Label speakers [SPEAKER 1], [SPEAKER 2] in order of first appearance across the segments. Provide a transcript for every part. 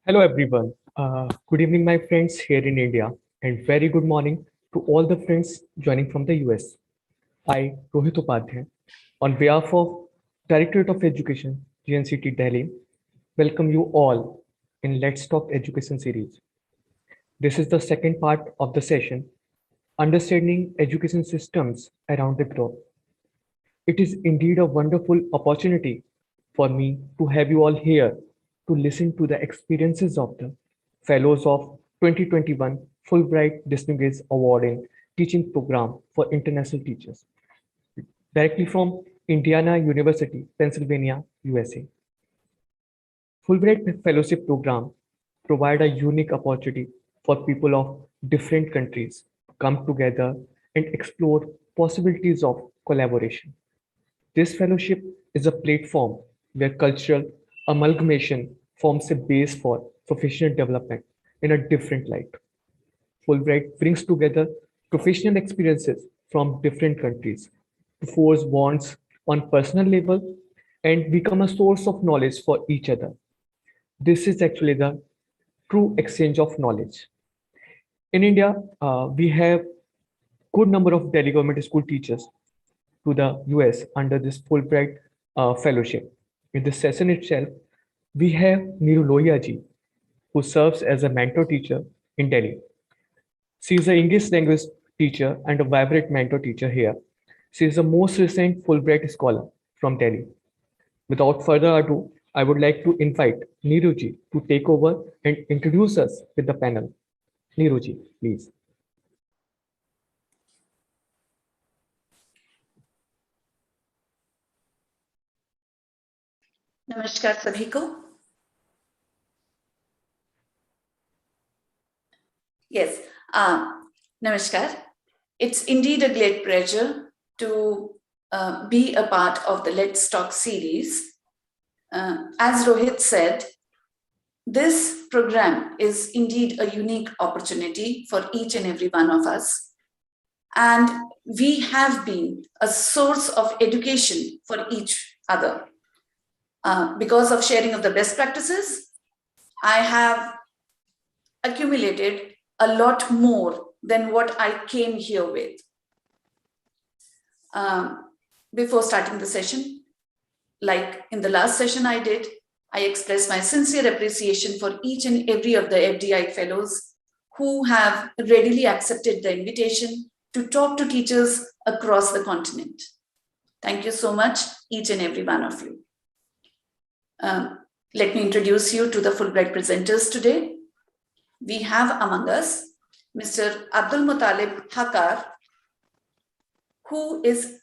[SPEAKER 1] Hello everyone. Good evening, my friends here in India, and very good morning to all the friends joining from the US. I, Rohit Upadhyay, on behalf of Directorate of Education, GNCT Delhi, welcome you all in Let's Talk Education series. This is the second part of the session, Understanding Education Systems Around the Globe. It is indeed a wonderful opportunity for me to have you all here to listen to the experiences of the Fellows of 2021 Fulbright Distinguished Award in Teaching Program for International Teachers, directly from Indiana University, Pennsylvania, USA. Fulbright Fellowship Program provide a unique opportunity for people of different countries to come together and explore possibilities of collaboration. This fellowship is a platform where cultural amalgamation forms a base for professional development in a different light. Fulbright brings together professional experiences from different countries to forge bonds on personal level and become a source of knowledge for each other. This is actually the true exchange of knowledge. In India, we have good number of Delhi government school teachers to the US under this Fulbright fellowship. In this session itself, we have Niru Lohia ji, who serves as a mentor teacher in Delhi. She is an English language teacher and a vibrant mentor teacher here. She is the most recent Fulbright scholar from Delhi. Without further ado, I would like to invite Niru ji to take over and introduce us with the panel. Niru ji, please.
[SPEAKER 2] नमस्कार सभी को. Yes, namaskar. It's indeed a great pleasure to be a part of the Let's Talk series. As Rohit said, this program is indeed a unique opportunity for each and every one of us. And we have been a source of education for each other. Because of sharing of the best practices, I have accumulated a lot more than what I came here with. Before starting the session, like in the last session I did, I expressed my sincere appreciation for each and every of the FDI fellows who have readily accepted the invitation to talk to teachers across the continent. Thank you so much, each and every one of you. Let me introduce you to the Fulbright presenters today. We have among us Mr. Abdul Muttalib Hakar, who is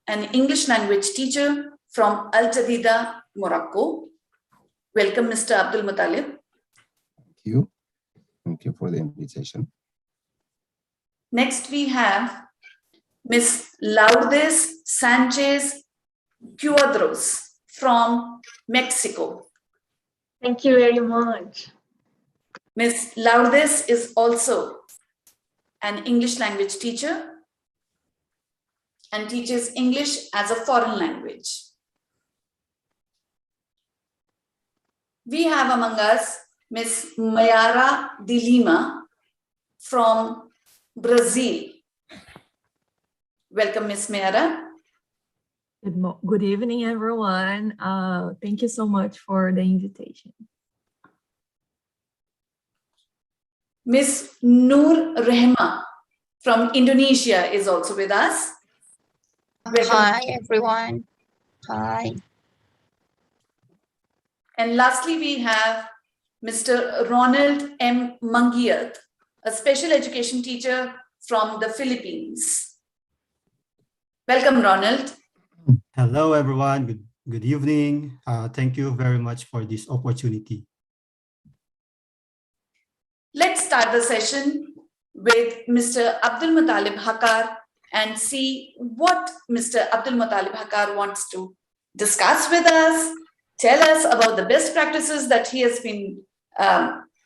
[SPEAKER 2] an English language teacher from Al Jadida, Morocco. Welcome, Mr. Abdul Muttalib.
[SPEAKER 3] Thank you. Thank you for the invitation.
[SPEAKER 2] Next, we have Ms. Lourdes Sanchez Cuadros from Mexico.
[SPEAKER 4] Thank you very much.
[SPEAKER 2] Ms. Lourdes is also an English language teacher and teaches English as a foreign language. We have among us Ms. Mayara de Lima from Brazil. Welcome, Ms. Mayara.
[SPEAKER 4] Good evening, everyone. Thank you so much for the invitation.
[SPEAKER 2] Ms. Noor Rehma from Indonesia is also with us. Welcome.
[SPEAKER 5] Hi, everyone. Hi.
[SPEAKER 2] And lastly, we have Mr. Ronald M. Mangiat, a special education teacher from the Philippines. Welcome, Ronald.
[SPEAKER 6] Hello, everyone. Good evening. Thank you very much for this opportunity.
[SPEAKER 2] Let's start the session with Mr. Abdul Muttalib Hakar and see what Mr. Abdul Muttalib Hakar wants to discuss with us, tell us about the best practices that he has been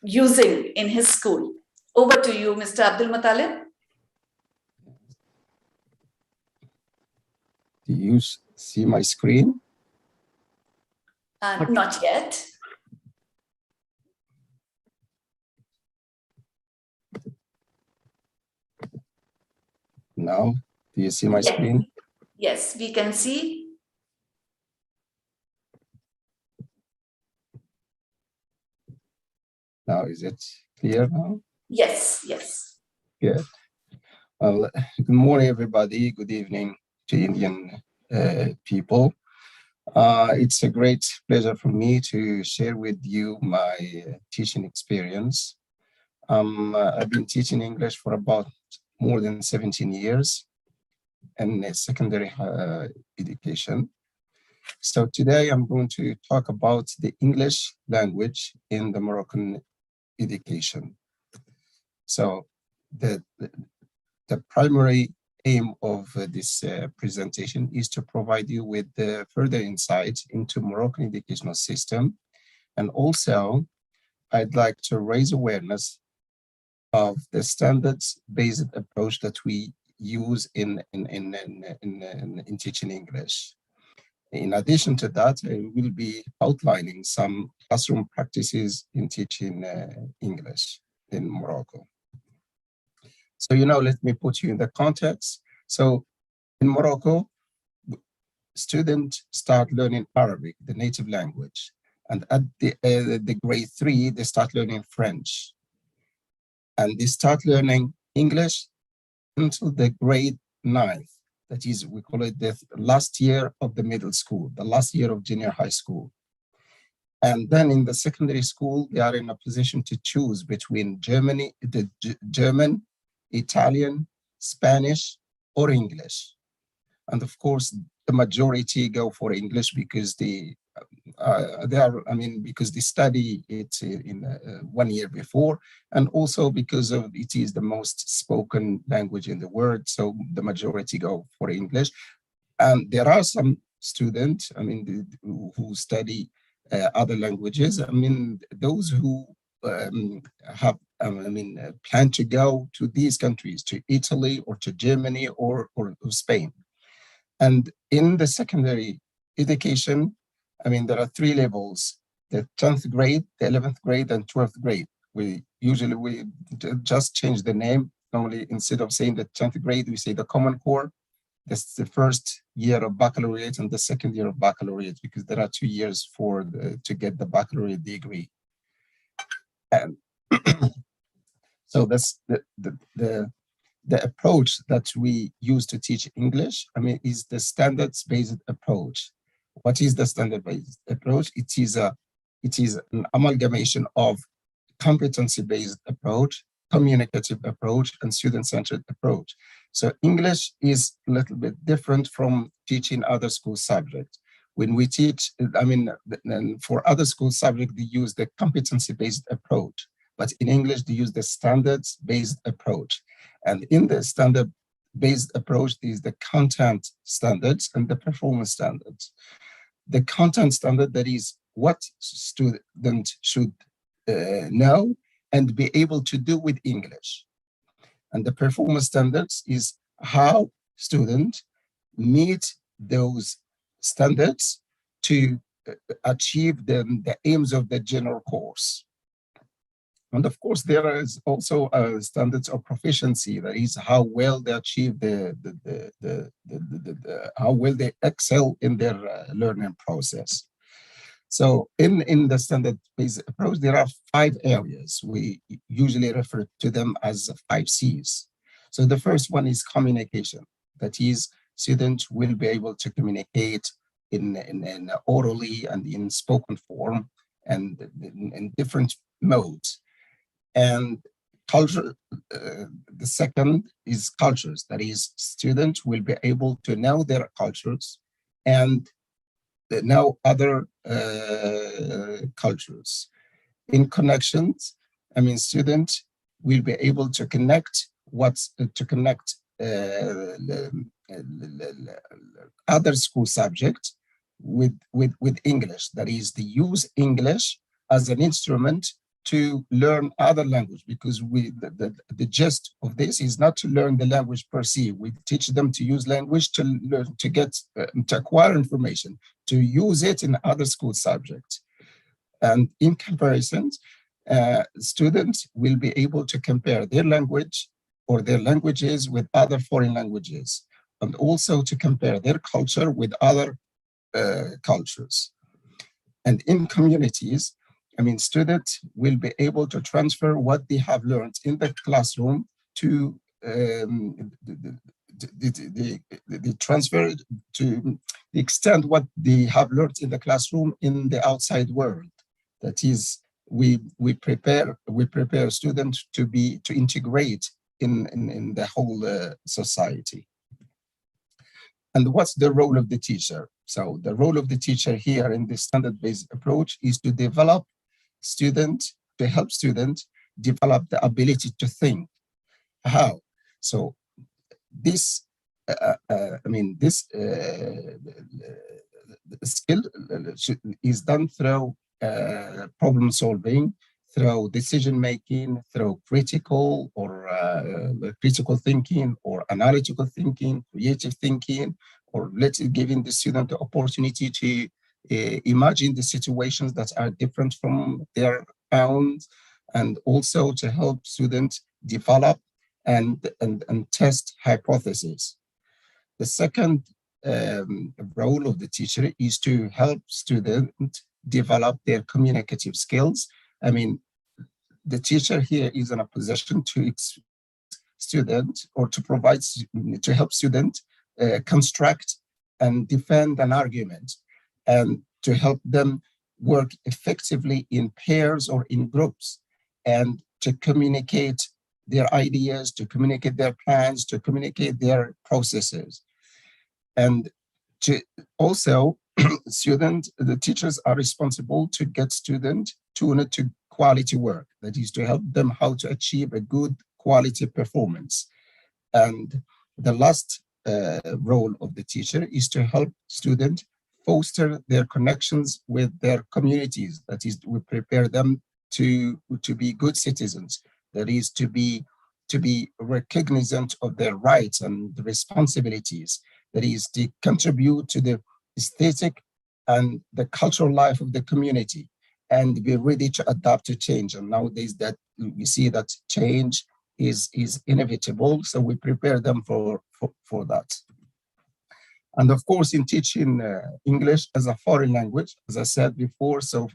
[SPEAKER 2] using in his school. Over to you, Mr. Abdul Muttalib.
[SPEAKER 3] Do you see my screen?
[SPEAKER 2] Not yet.
[SPEAKER 3] Now, do you see my
[SPEAKER 2] Yes.
[SPEAKER 3] screen?
[SPEAKER 2] Yes, we can see.
[SPEAKER 3] Now, is it clear now?
[SPEAKER 2] Yes, yes.
[SPEAKER 3] Good. Well, good morning, everybody. Good evening to Indian people. It's a great pleasure for me to share with you my teaching experience. I've been teaching English for about more than 17 years in secondary education. So today I'm going to talk about the English language in the Moroccan education. So the primary aim of this presentation is to provide you with further insight into Moroccan educational system. And also, I'd like to raise awareness of the standards-based approach that we use in teaching English. In addition to that, I will be outlining some classroom practices in teaching English in Morocco. So, let me put you in the context. So in Morocco, students start learning Arabic, the native language. And at the grade 3, they start learning French. And they start learning English until the grade 9th. That is, we call it the last year of the middle school, the last year of junior high school. And then in the secondary school, they are in a position to choose between German, Italian, Spanish, or English. And of course, the majority go for English because because they study it in 1 year before, and also because of it is the most spoken language in the world. So the majority go for English. And there are some students, who study other languages. Those who have plan to go to these countries, to Italy or to Germany or Spain. And in the secondary education, there are 3 levels: the 10th grade, the 11th grade, and 12th grade. We just change the name. Normally, instead of saying the 10th grade, we say the Common Core. That's the first year of baccalaureate and the second year of baccalaureate, because there are 2 years to get the baccalaureate degree. And so that's the approach that we use to teach English, is the standards-based approach. What is the standard-based approach? It is an amalgamation of competency-based approach, communicative approach, and student-centered approach. So English is a little bit different from teaching other school subjects. When we teach, for other school subjects, they use the competency-based approach. But in English, they use the standards-based approach. And in the standard-based approach, there is the content standards and the performance standards. The content standard, that is what students should know and be able to do with English. And the performance standards is how students meet those standards to achieve the aims of the general course. And of course, there is also standards of proficiency. That is how well they achieve how well they excel in their learning process. So in the standard-based approach, there are 5 areas. We usually refer to them as 5 C's. So the first one is communication. That is, students will be able to communicate in orally and in spoken form and in different modes. And culture, the second is cultures. That is, students will be able to know their cultures and know other cultures. In connections, students will be able to connect other school subjects with English. That is, they use English as an instrument to learn other language, because the gist of this is not to learn the language per se. We teach them to use language to learn, to acquire information, to use it in other school subjects. And in comparison, students will be able to compare their language or their languages with other foreign languages, and also to compare their culture with other cultures. And in communities, I mean, students will be able to transfer what they have learned in the classroom to the transfer to the extent what they have learned in the classroom in the outside world. That is, we prepare students to integrate in the whole society. And what's the role of the teacher? So the role of the teacher here in this standard-based approach is to help students develop the ability to think. How? So this, skill is done through problem solving, through decision making, through critical thinking, or analytical thinking, creative thinking, or giving the student the opportunity to imagine the situations that are different from their own, and also to help students develop and test hypotheses. The second role of the teacher is to help students develop their communicative skills. I mean, the teacher here is in a position to student or to help students construct and defend an argument, and to help them work effectively in pairs or in groups, and to communicate their ideas, to communicate their plans, to communicate their processes. And to also the teachers are responsible to get students to quality work, that is to help them how to achieve a good quality performance. And the last role of the teacher is to help students foster their connections with their communities, that is, we prepare them to be good citizens, that is to be recognizant of their rights and responsibilities, that is to contribute to the aesthetic and the cultural life of the community, and be ready to adapt to change. And nowadays that we see that change is inevitable, so we prepare them for that. And of course, in teaching English as a foreign language, as I said before, so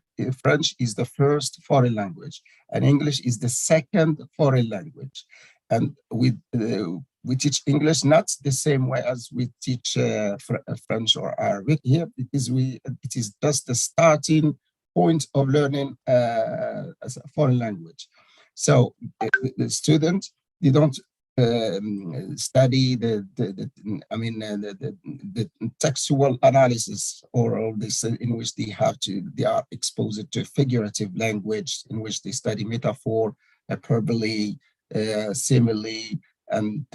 [SPEAKER 3] French is the first foreign language, and English is the second foreign language. And we teach English not the same way as we teach French or Arabic here, because it is just the starting point of learning as a foreign language. So the students, they don't study the textual analysis or all this, in which they are exposed to figurative language, in which they study metaphor, hyperbole, simile, and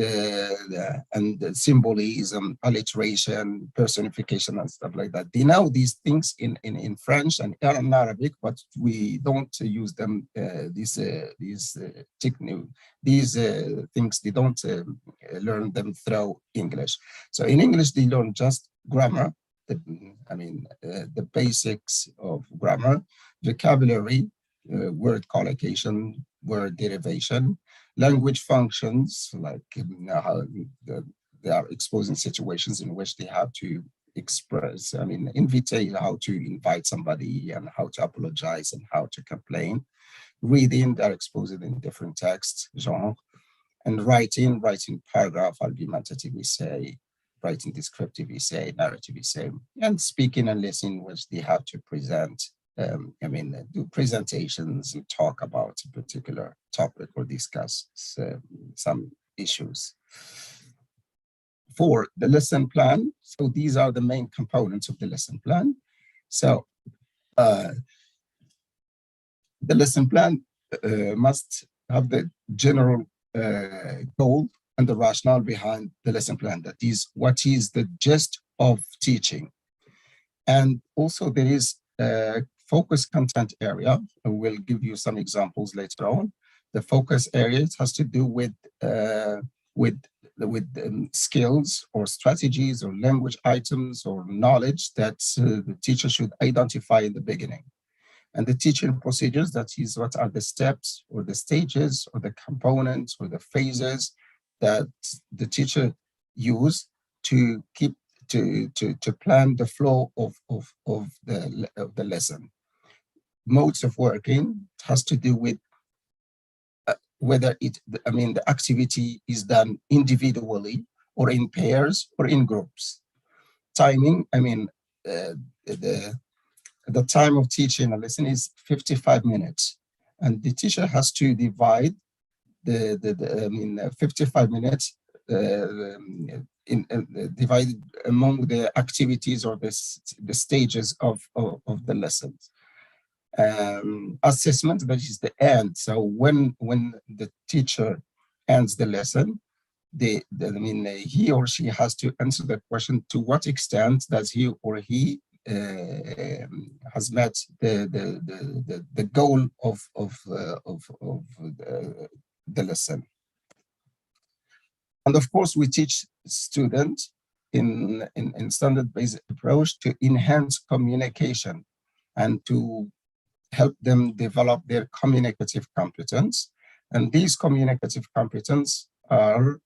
[SPEAKER 3] symbolism, alliteration, personification, and stuff like that. They know these things in French and in Arabic, but we don't use them. These things, they don't learn them through English. So in English, they learn just grammar. The basics of grammar, vocabulary, word collocation, word derivation, language functions, like how they are exposing situations in which they have to express, how to invite somebody and how to apologize and how to complain. Reading, they're exposed in different texts, genre. And writing paragraph, argumentative essay, writing descriptive essay, narrative essay, and speaking and listening, which they have to present, do presentations and talk about a particular topic or discuss some issues. For the lesson plan, so these are the main components of the lesson plan. So the lesson plan must have the general goal and the rationale behind the lesson plan. That is, what is the gist of teaching? And also there is a focus content area. We'll give you some examples later on. The focus area has to do with skills or strategies or language items or knowledge that the teacher should identify in the beginning. And the teaching procedures, that is, what are the steps or the stages or the components or the phases that the teacher use to keep to plan the flow of the lesson. Modes of working has to do with whether the activity is done individually or in pairs or in groups. Timing, the time of teaching a lesson is 55 minutes, and the teacher has to divide the 55 minutes divided among the activities or the stages of the lessons. Assessment, that is the end. So when the teacher ends the lesson, he or she has to answer the question: to what extent does he or he has met the goal of the lesson? And of course, we teach students in standard-based approach to enhance communication and to help them develop their communicative competence. And these communicative competence are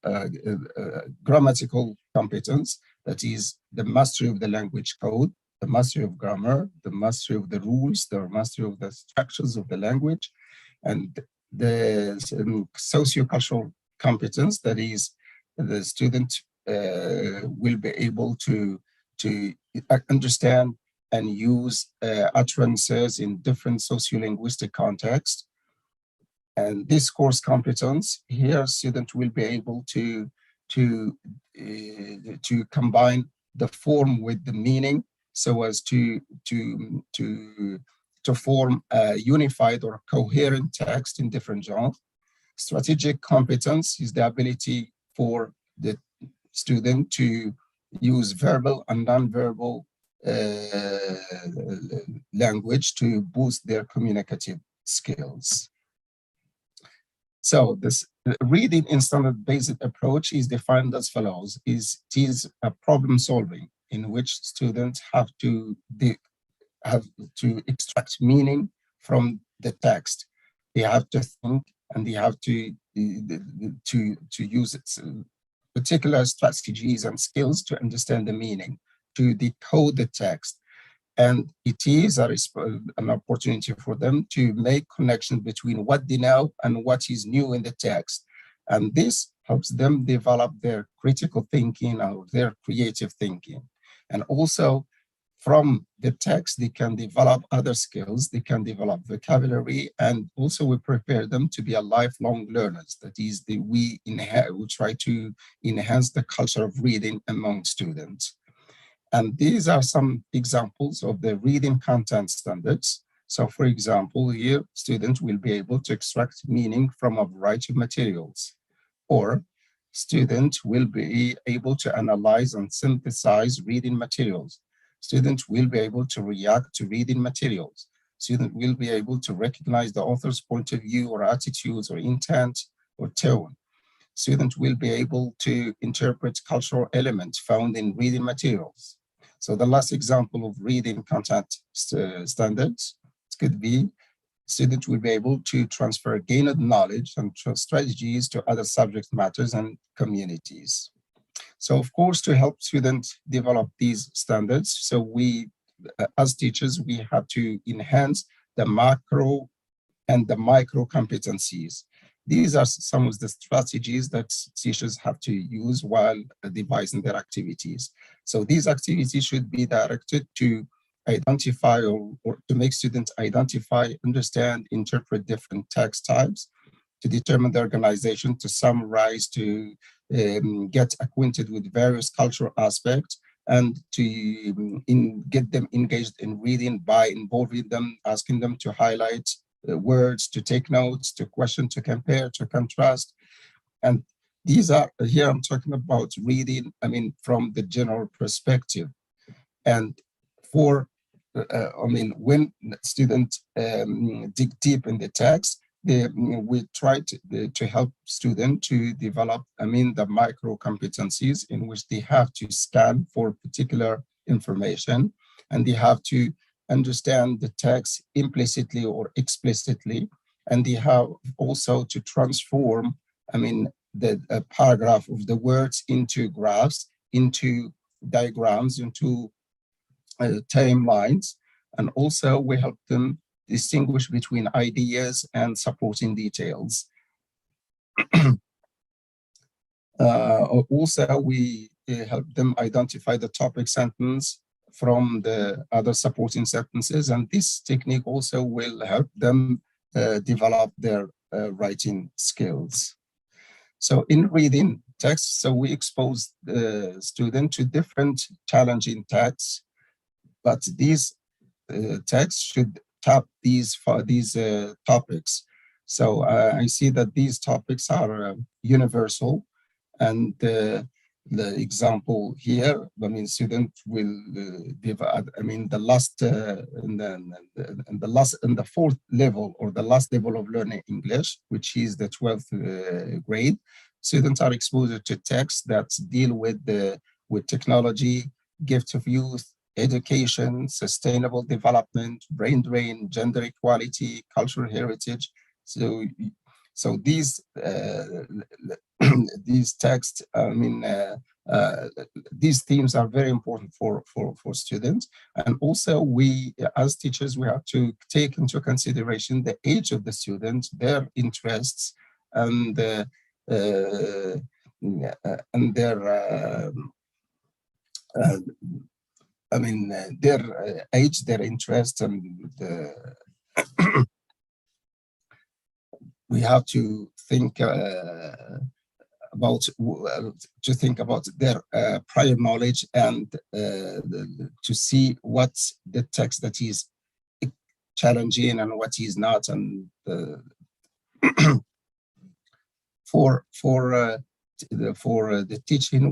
[SPEAKER 3] grammatical competence, that is the mastery of the language code, the mastery of grammar, the mastery of the rules, the mastery of the structures of the language, and the sociocultural competence, that is the student will be able to understand and use utterances in different sociolinguistic contexts. And this course competence here, student will be able to combine the form with the meaning, so as to form a unified or coherent text in different genres. Strategic competence is the ability for the student to use verbal and non-verbal language to boost their communicative skills. So this reading in standard-based approach is defined as follows: it is a problem solving in which students have to extract meaning from the text. They have to think, and they have to use particular strategies and skills to understand the meaning, to decode the text. And it is an opportunity for them to make connection between what they know and what is new in the text. And this helps them develop their critical thinking or their creative thinking. And also from the text, they can develop other skills, they can develop vocabulary, and also we prepare them to be a lifelong learners. That is, we try to enhance the culture of reading among students. And these are some examples of the reading content standards. So for example, here, students will be able to extract meaning from a variety of materials, or students will be able to analyze and synthesize reading materials. Students will be able to react to reading materials. Students will be able to recognize the author's point of view or attitudes or intent or tone. Students will be able to interpret cultural elements found in reading materials. So the last example of reading content standards could be students will be able to transfer gained knowledge and strategies to other subject matters and communities. So of course, to help students develop these standards, so we, as teachers, we have to enhance the macro and the micro competencies. These are some of the strategies that teachers have to use while devising their activities. So these activities should be directed to identify or to make students identify, understand, interpret different text types, to determine the organization, to summarize, to get acquainted with various cultural aspects, and to get them engaged in reading by involving them, asking them to highlight words, to take notes, to question, to compare, to contrast. And these are, here I'm talking about reading, from the general perspective. And for, when students dig deep in the text, we try to help students to develop, the micro competencies in which they have to scan for particular information, and they have to understand the text implicitly or explicitly, and they have also to transform, the paragraph of the words into graphs, into diagrams, into timelines, and also we help them distinguish between ideas and supporting details. Also, we help them identify the topic sentence from the other supporting sentences, and this technique also will help them develop their writing skills. So in reading text, so we expose the student to different challenging texts, but these texts should tap these topics. So I see that these topics are universal, and the example here, I mean, student will divide. I mean, the last in the fourth level, or the last level of learning English, which is the 12th grade, students are exposed to texts that deal with technology, gift of youth, education, sustainable development, brain drain, gender equality, cultural heritage. So these these texts, I mean, these themes are very important for students. And also we, as teachers, we have to take into consideration the age of the students, their interests, and their I mean, their age, their interest, and we have to think about their prior knowledge, and to see what's the text that is challenging and what is not. And for the teaching,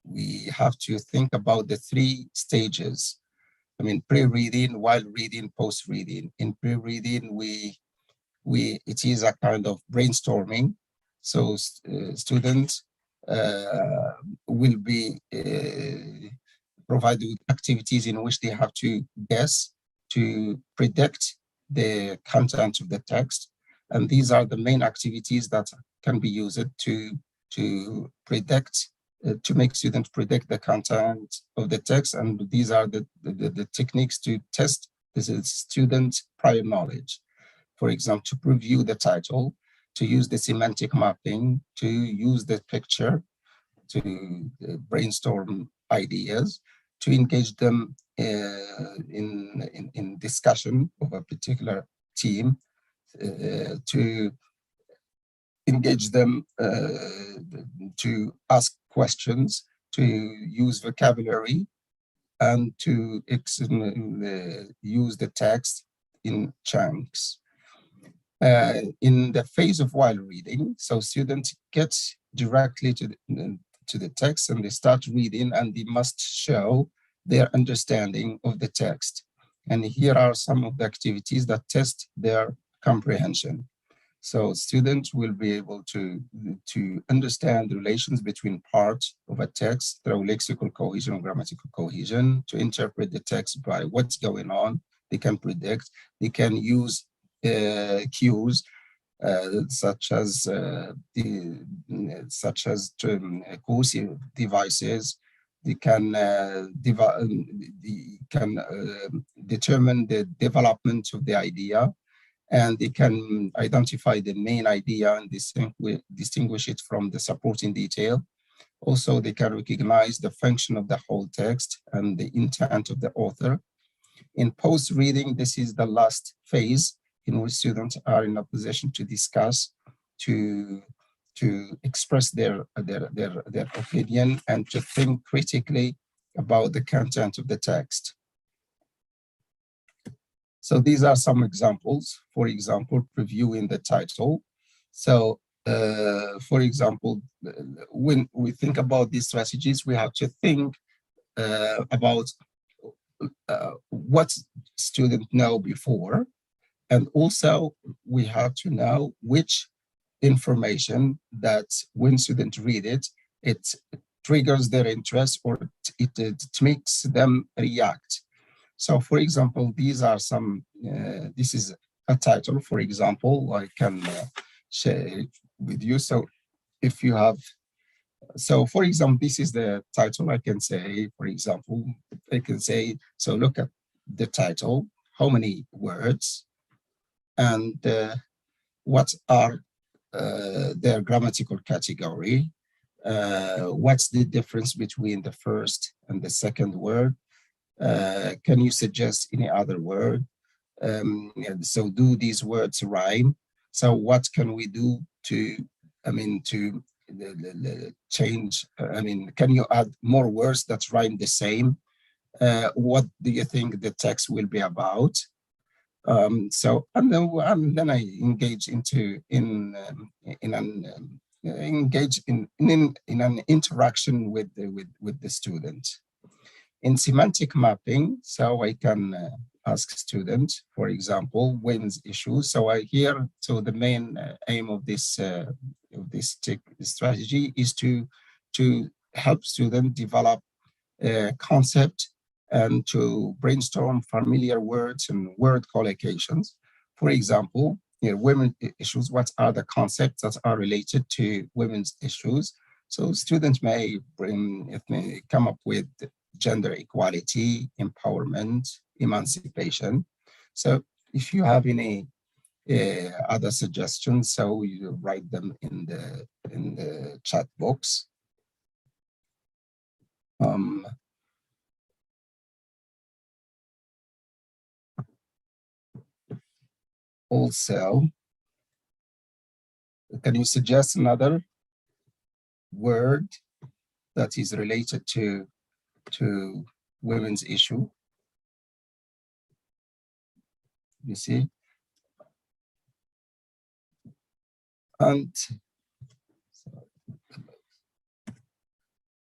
[SPEAKER 3] we have to think about the 3 stages. I mean, pre-reading, while reading, post-reading. In pre-reading, it is a kind of brainstorming. So students will be provided with activities in which they have to guess, to predict the content of the text. And these are the main activities that can be used to predict, to make students predict the content of the text. And these are the techniques to test the student's prior knowledge. For example, to preview the title, to use the semantic mapping, to use the picture, to brainstorm ideas, to engage them in discussion of a particular theme, to engage them to ask questions, to use vocabulary, and to use the text in chunks. In the phase of while reading, so students get directly to the text, and they start reading, and they must show their understanding of the text. And here are some of the activities that test their comprehension. So students will be able to understand the relations between parts of a text through lexical cohesion or grammatical cohesion, to interpret the text by what's going on. They can predict, they can use cues such as cohesive devices. They can determine the development of the idea, and they can identify the main idea and distinguish it from the supporting detail. Also, they can recognize the function of the whole text and the intent of the author. In post-reading, this is the last phase in which students are in a position to discuss, to express their opinion, and to think critically about the content of the text. So these are some examples. For example, previewing the title. So, for example, when we think about these strategies, we have to think about what students know before, and also we have to know which information that when students read it, it triggers their interest, or it makes them react. So, for example, these are some, this is a title, for example, I can share it with you. So if you have, so for example, this is the title. I can say, for example, I can say, so look at the title, how many words, and what are their grammatical category, what's the difference between the first and the second word, can you suggest any other word, so do these words rhyme, so what can we do to, to change, can you add more words that rhyme the same, what do you think the text will be about? So and then I engage engage in an interaction with the student. In semantic mapping, so I can ask students, for example, women's issues. So so the main aim of this strategy is to help students develop a concept and to brainstorm familiar words and word collocations. For example, women's issues, what are the concepts that are related to women's issues? So students may come up with gender equality, empowerment, emancipation. So if you have any other suggestions, so you write them in the chat box. Also, can you suggest another word that is related to women's issue? You see? And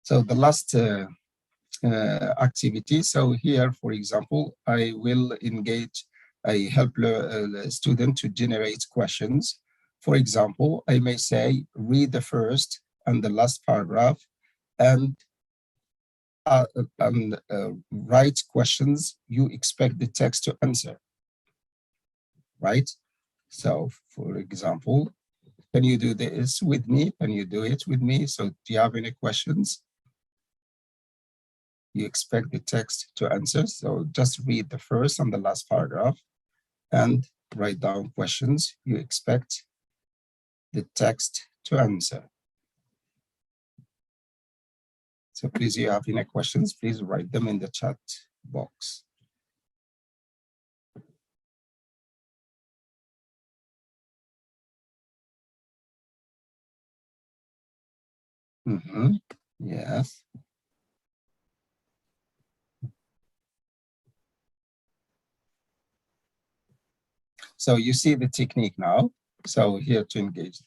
[SPEAKER 3] so the last activity, so here, for example, I will help the student to generate questions. For example, I may say, read the first and the last paragraph and write questions you expect the text to answer, right? So, for example, can you do this with me? Can you do it with me? So do you have any questions you expect the text to answer? So just read the first and the last paragraph and write down questions you expect the text to answer. So please, if you have any questions, please write them in the chat box. Yes. So you see the technique now. So here to engage.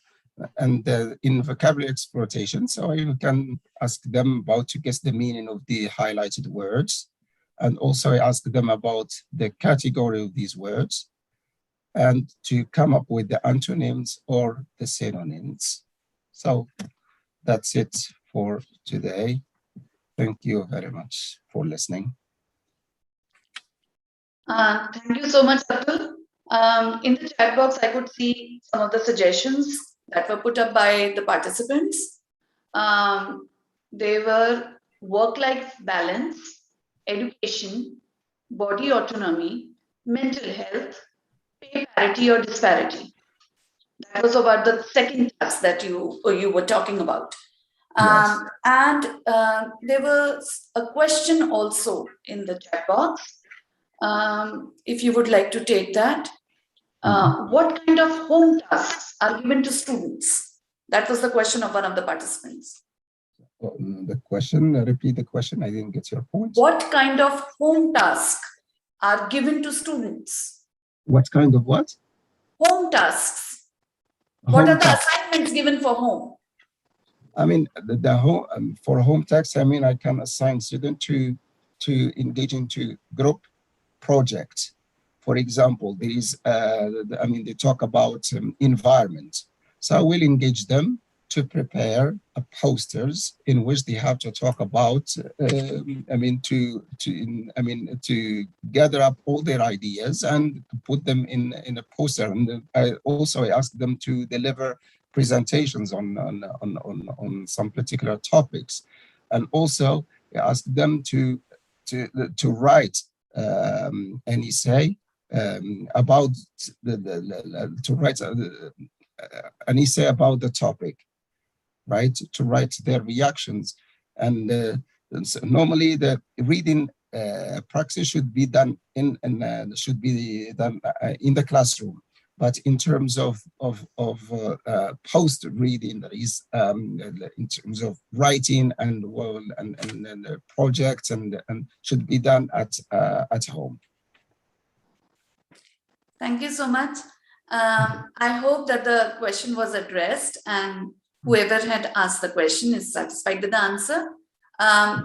[SPEAKER 3] And in vocabulary exploitation, so you can ask them about to guess the meaning of the highlighted words. And also I ask them about the category of these words and to come up with the antonyms or the synonyms. So that's it for today. Thank you very much for listening.
[SPEAKER 2] Thank you so much, Abdul. In the chat box, I could see some of the suggestions that were put up by the participants. They were work-life balance, education, body autonomy, mental health, pay parity or disparity. That was about the second task that you were talking about.
[SPEAKER 3] Yes.
[SPEAKER 2] And there was a question also in the chat box. If you would like to take that. What kind of home tasks are given to students? That was the question of one of the participants.
[SPEAKER 3] The question, repeat the question. I didn't get your point.
[SPEAKER 2] What kind of home tasks are given to students?
[SPEAKER 3] What kind of what?
[SPEAKER 2] Home tasks. What are the assignments given for home?
[SPEAKER 3] I mean, the home for home tasks, I mean, I can assign students to engage into group projects. For example, there is, they talk about environment. So I will engage them to prepare posters in which they have to talk about, to gather up all their ideas and put them in a poster. And I also ask them to deliver presentations on some particular topics, and also ask them to write an essay about an essay about the topic, right? To write their reactions, and so normally the reading practice should be done in the classroom. But in terms of post reading, that is, in terms of writing and projects, and should be done at home.
[SPEAKER 2] Thank you so much. I hope that the question was addressed and whoever had asked the question is satisfied with the answer.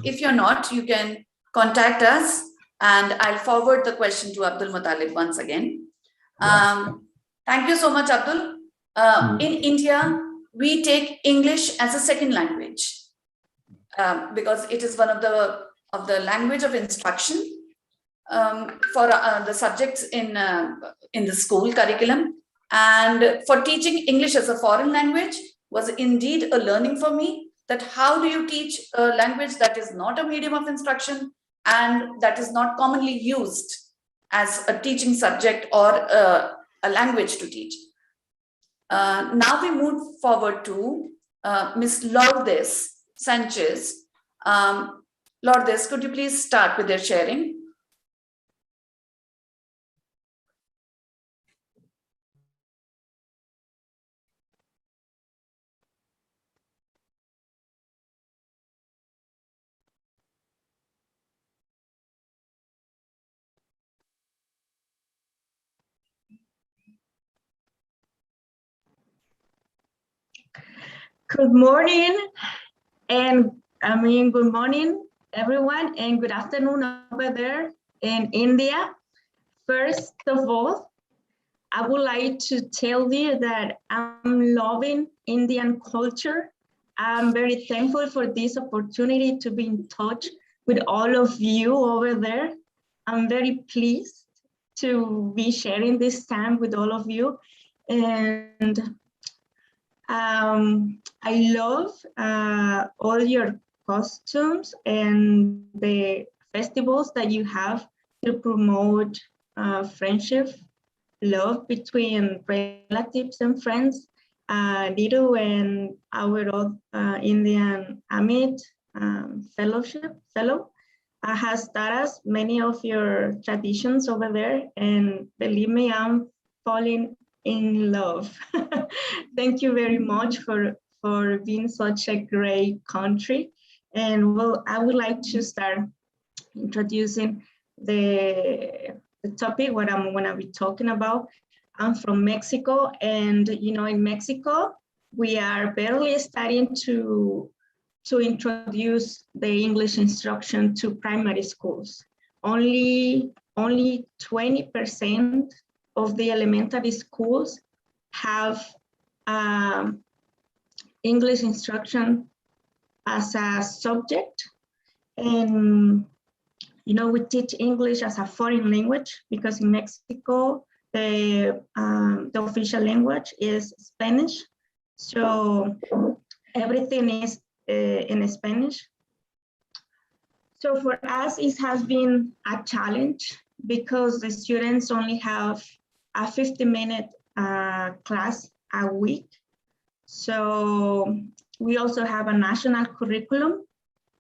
[SPEAKER 2] If you're not, you can contact us and I'll forward the question to Abdul Muttalib once again. Thank you so much, Abdul. In India, we take English as a second language because it is one of the language of instruction for the subjects in the school curriculum. And for teaching English as a foreign language was indeed a learning for me, that how do you teach a language that is not a medium of instruction and that is not commonly used as a teaching subject or a language to teach. Now we move forward to Ms. Lourdes Sanchez. Lourdes, could you please start with your sharing?
[SPEAKER 7] Good morning, and good morning, everyone, and good afternoon over there in India. First of all, I would like to tell you that I'm loving Indian culture. I'm very thankful for this opportunity to be in touch with all of you over there. I'm very pleased to be sharing this time with all of you. And I love all your costumes and the festivals that you have to promote friendship, love between relatives and friends. Dido and our Indian Amit fellow has started many of your traditions over there, and believe me, I'm falling in love. Thank you very much for being such a great country. And well, I would like to start introducing the topic, what I'm gonna be talking about. I'm from Mexico, and in Mexico, we are barely starting to introduce the English instruction to primary schools. Only 20% of the elementary schools have English instruction as a subject. And we teach English as a foreign language because in Mexico, the official language is Spanish. So everything is in Spanish. So for us, it has been a challenge because the students only have a 50-minute class a week. So we also have a national curriculum.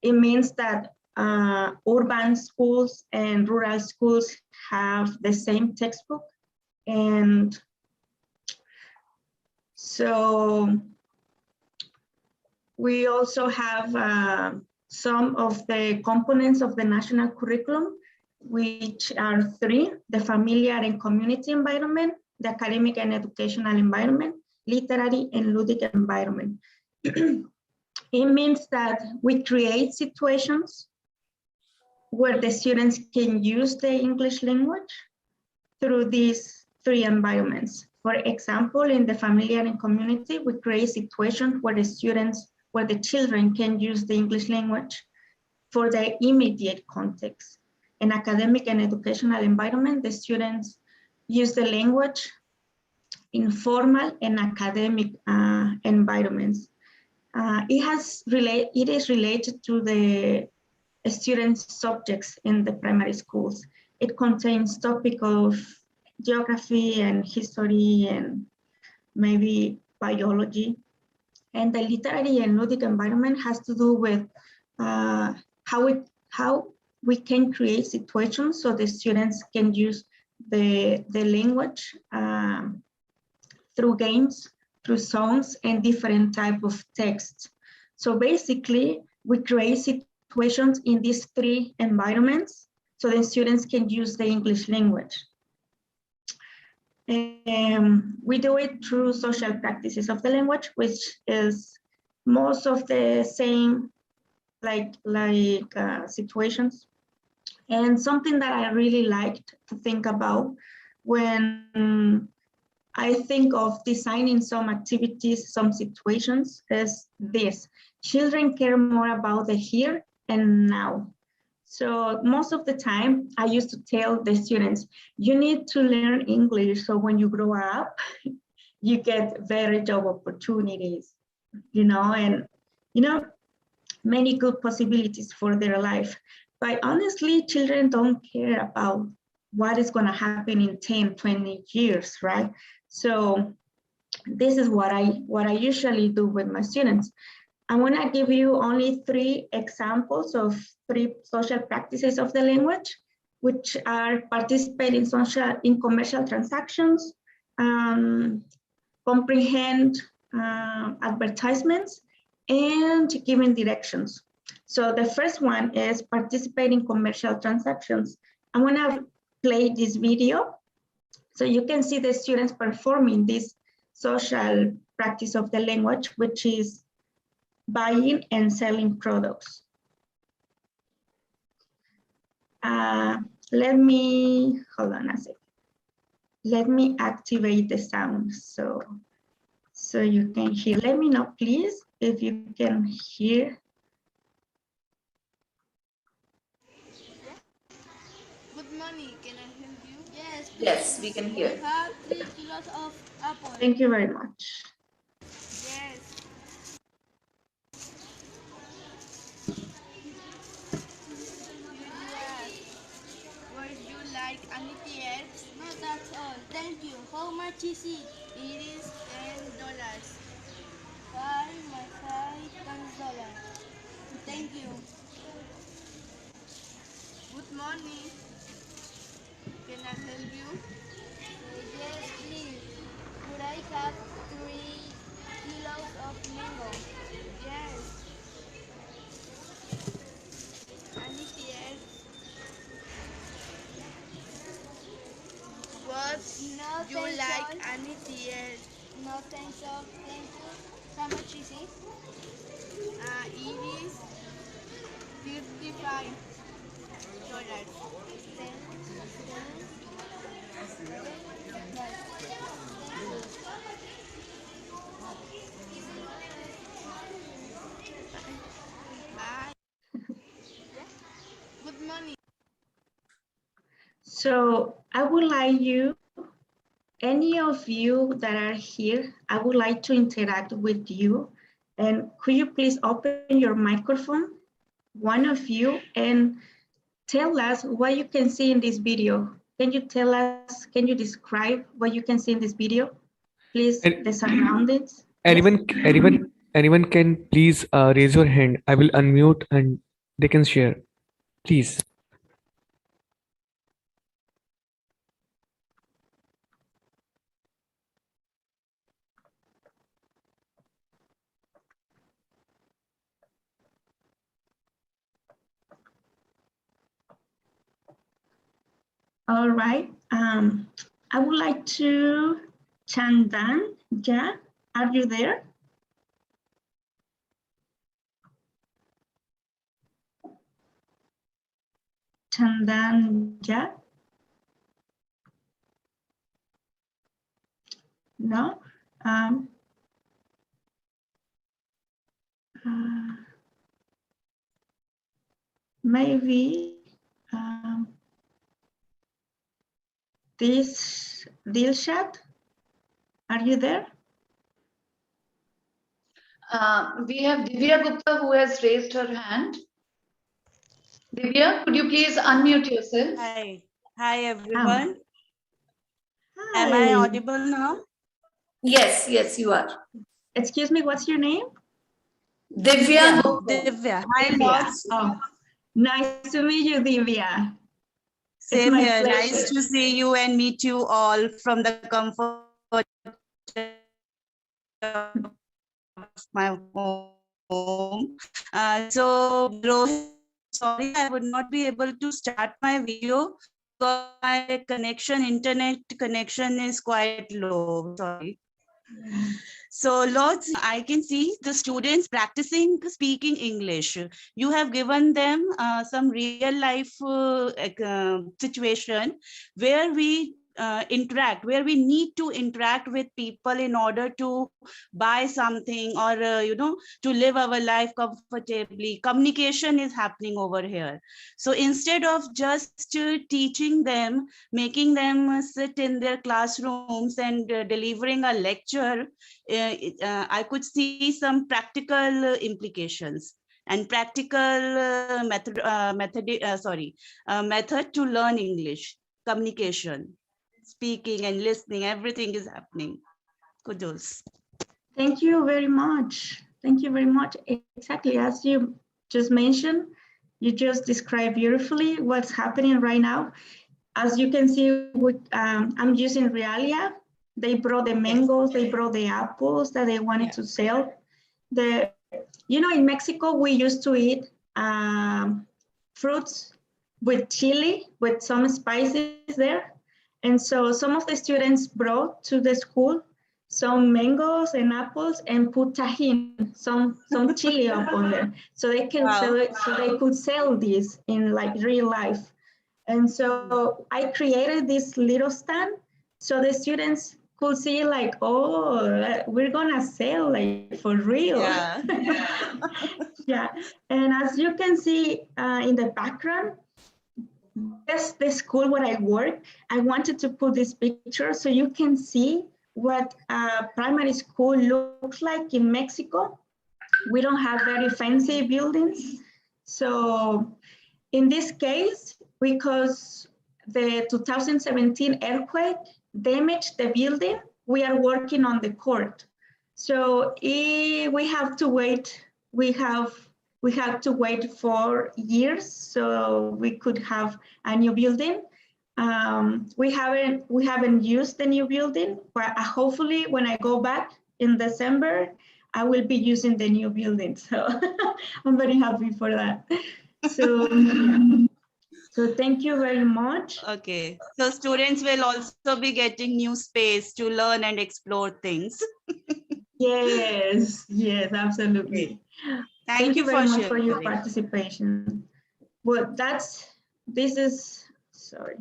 [SPEAKER 7] It means that urban schools and rural schools have the same textbook. And so we also have some of the components of the national curriculum, which are three: the familiar and community environment, the academic and educational environment, literary and ludic environment. It means that we create situations where the students can use the English language through these three environments. For example, in the familiar and community, we create situations where the children can use the English language for their immediate context. In academic and educational environment, the students use the language informal and academic environments. It is related to the students' subjects in the primary schools. It contains topic of geography and history and maybe biology. And the literary and ludic environment has to do with how we can create situations so the students can use the language through games, through songs, and different type of texts. So basically, we create situations in these three environments so the students can use the English language. We do it through social practices of the language, which is most of the same like situations. And something that I really liked to think about when I think of designing some activities, some situations is this. Children care more about the here and now. So most of the time, I used to tell the students, you need to learn English so when you grow up, you get better job opportunities, and many good possibilities for their life. But honestly, children don't care about what is going to happen in 10, 20 years, right? So this is what I usually do with my students. I'm going to give you only 3 examples of 3 social practices of the language, which are participate in commercial transactions, comprehend advertisements, and giving directions. So the first one is participate in commercial transactions. I'm going to play this video so you can see the students performing this social practice of the language, which is buying and selling products. Let me, hold on a second. Let me activate the sound so you can hear. Let me know, please, if you can hear.
[SPEAKER 8] Good morning, can I help you? Yes, please.
[SPEAKER 2] Yes, we can hear.
[SPEAKER 8] We have 3 kilos of apple.
[SPEAKER 7] Thank you very much.
[SPEAKER 8] Yes. Would you like anything else? No, that's all. Thank you. How much is it? It is $10. My side, $10. Thank you. Good morning. Can I help you? Yes, please. Could I have 3 kilos of mango? Yes. Anything else? What
[SPEAKER 9] No,
[SPEAKER 8] you
[SPEAKER 9] thanks
[SPEAKER 8] like
[SPEAKER 9] all.
[SPEAKER 8] anything else?
[SPEAKER 9] No, thanks all. Thank you. How much is it?
[SPEAKER 8] It is $55. Bye. Good morning.
[SPEAKER 7] So I would like you, any of you that are here, I would like to interact with you. And could you please open your microphone, one of you, and tell us what you can see in this video. Can you tell us, can you describe what you can see in this video? Please, the surroundings.
[SPEAKER 1] Anyone can please raise your hand. I will unmute and they can share. Please.
[SPEAKER 7] All right. I would like to Chandan. Ja, are you there? Chandan Ja? No? Maybe this Dilshad? Are you there?
[SPEAKER 2] We have Divya Gupta who has raised her hand. Divya, could you please unmute yourself?
[SPEAKER 10] Hi. Hi, everyone. Am
[SPEAKER 7] Hi.
[SPEAKER 10] I audible now?
[SPEAKER 2] Yes, yes, you are.
[SPEAKER 7] Excuse me, what's your name?
[SPEAKER 2] Divya Gupta.
[SPEAKER 10] Divya. Hi,
[SPEAKER 7] Divya.
[SPEAKER 10] lots.
[SPEAKER 7] Oh, nice to meet you, Divya. It's
[SPEAKER 10] Same
[SPEAKER 7] my
[SPEAKER 10] here.
[SPEAKER 7] pleasure.
[SPEAKER 10] Nice to see you and meet you all from the comfort of my home. So, Rohit, sorry, I would not be able to start my video because my internet connection is quite low. Sorry. So lots, I can see the students practicing speaking English. You have given them some real life situation where we interact, where we need to interact with people in order to buy something or, to live our life comfortably. Communication is happening over here. So instead of just teaching them, making them sit in their classrooms and delivering a lecture, I could see some practical implications and practical method to learn English, communication, speaking and listening. Everything is happening. Kudos.
[SPEAKER 7] Thank you very much. Thank you very much. Exactly as you just mentioned, you just described beautifully what's happening right now. As you can see, I'm using Realia. They brought the mangoes, they brought the apples that they wanted to sell. In Mexico, we used to eat fruits with chili, with some spices there. And so some of the students brought to the school some mangoes and apples and put tajin, some chili up on there. So they can sell it, so they could sell this in like real life. And so I created this little stand so the students could see like, oh, we're gonna sell like for real.
[SPEAKER 10] Yeah.
[SPEAKER 7] Yeah. And as you can see in the background, that's the school where I work. I wanted to put this picture so you can see what primary school looks like in Mexico. We don't have very fancy buildings. So in this case, because the 2017 earthquake damaged the building, we are working on the court. So we have to wait. We have to wait for years so we could have a new building. We haven't used the new building, but hopefully when I go back in December, I will be using the new building. So I'm very happy for that. So, so thank you very much.
[SPEAKER 10] Okay. So students will also be getting new space to learn and explore things.
[SPEAKER 7] Yes, absolutely.
[SPEAKER 10] Okay.
[SPEAKER 7] Thank you very much for your
[SPEAKER 10] sharing.
[SPEAKER 7] participation. Well, sorry.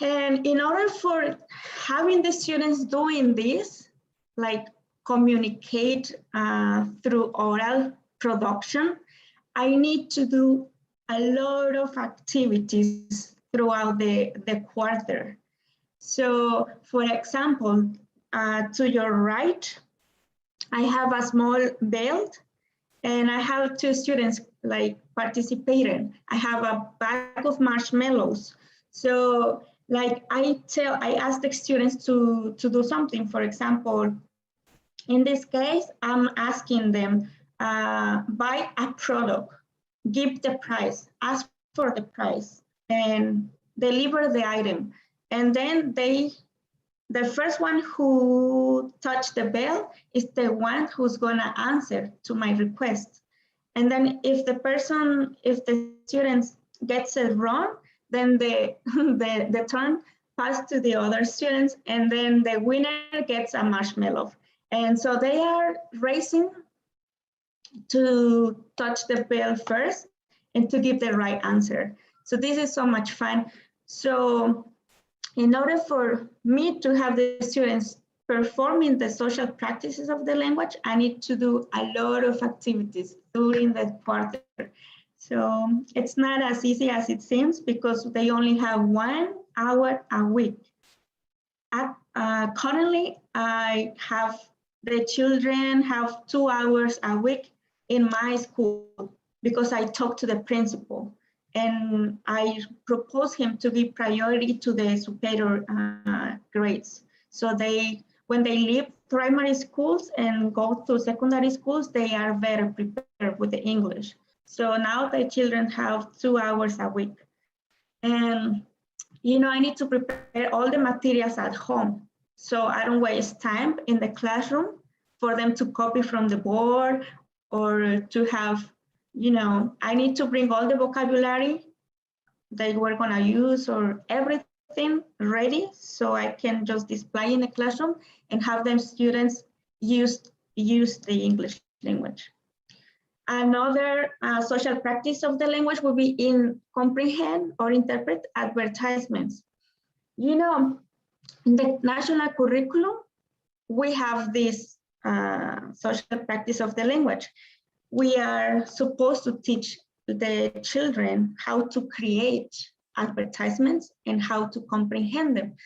[SPEAKER 7] And in order for having the students doing this, like communicate through oral production, I need to do a lot of activities throughout the quarter. So for example, to your right, I have a small belt and I have two students like participating. I have a bag of marshmallows. So like I ask the students to do something. For example, in this case, I'm asking them, buy a product, give the price, ask for the price, and deliver the item. And then the first one who touched the bell is the one who's gonna answer to my request. And then if the student gets it wrong, then the turn passes to the other students, and then the winner gets a marshmallow. And so they are racing to touch the bell first and to give the right answer. So this is so much fun. So in order for me to have the students performing the social practices of the language, I need to do a lot of activities during that quarter. So it's not as easy as it seems because they only have 1 hour a week. Currently, the children have 2 hours a week in my school because I talked to the principal and I propose him to give priority to the superior grades. So when they leave primary schools and go to secondary schools, they are better prepared with the English. So now the children have 2 hours a week. And, I need to prepare all the materials at home. So I don't waste time in the classroom for them to copy from the board or to have, I need to bring all the vocabulary they were gonna use or everything ready so I can just display in the classroom and have them students use the English language. Another social practice of the language will be in comprehend or interpret advertisements. In the national curriculum, we have this social practice of the language. We are supposed to teach the children how to create advertisements and how to comprehend them.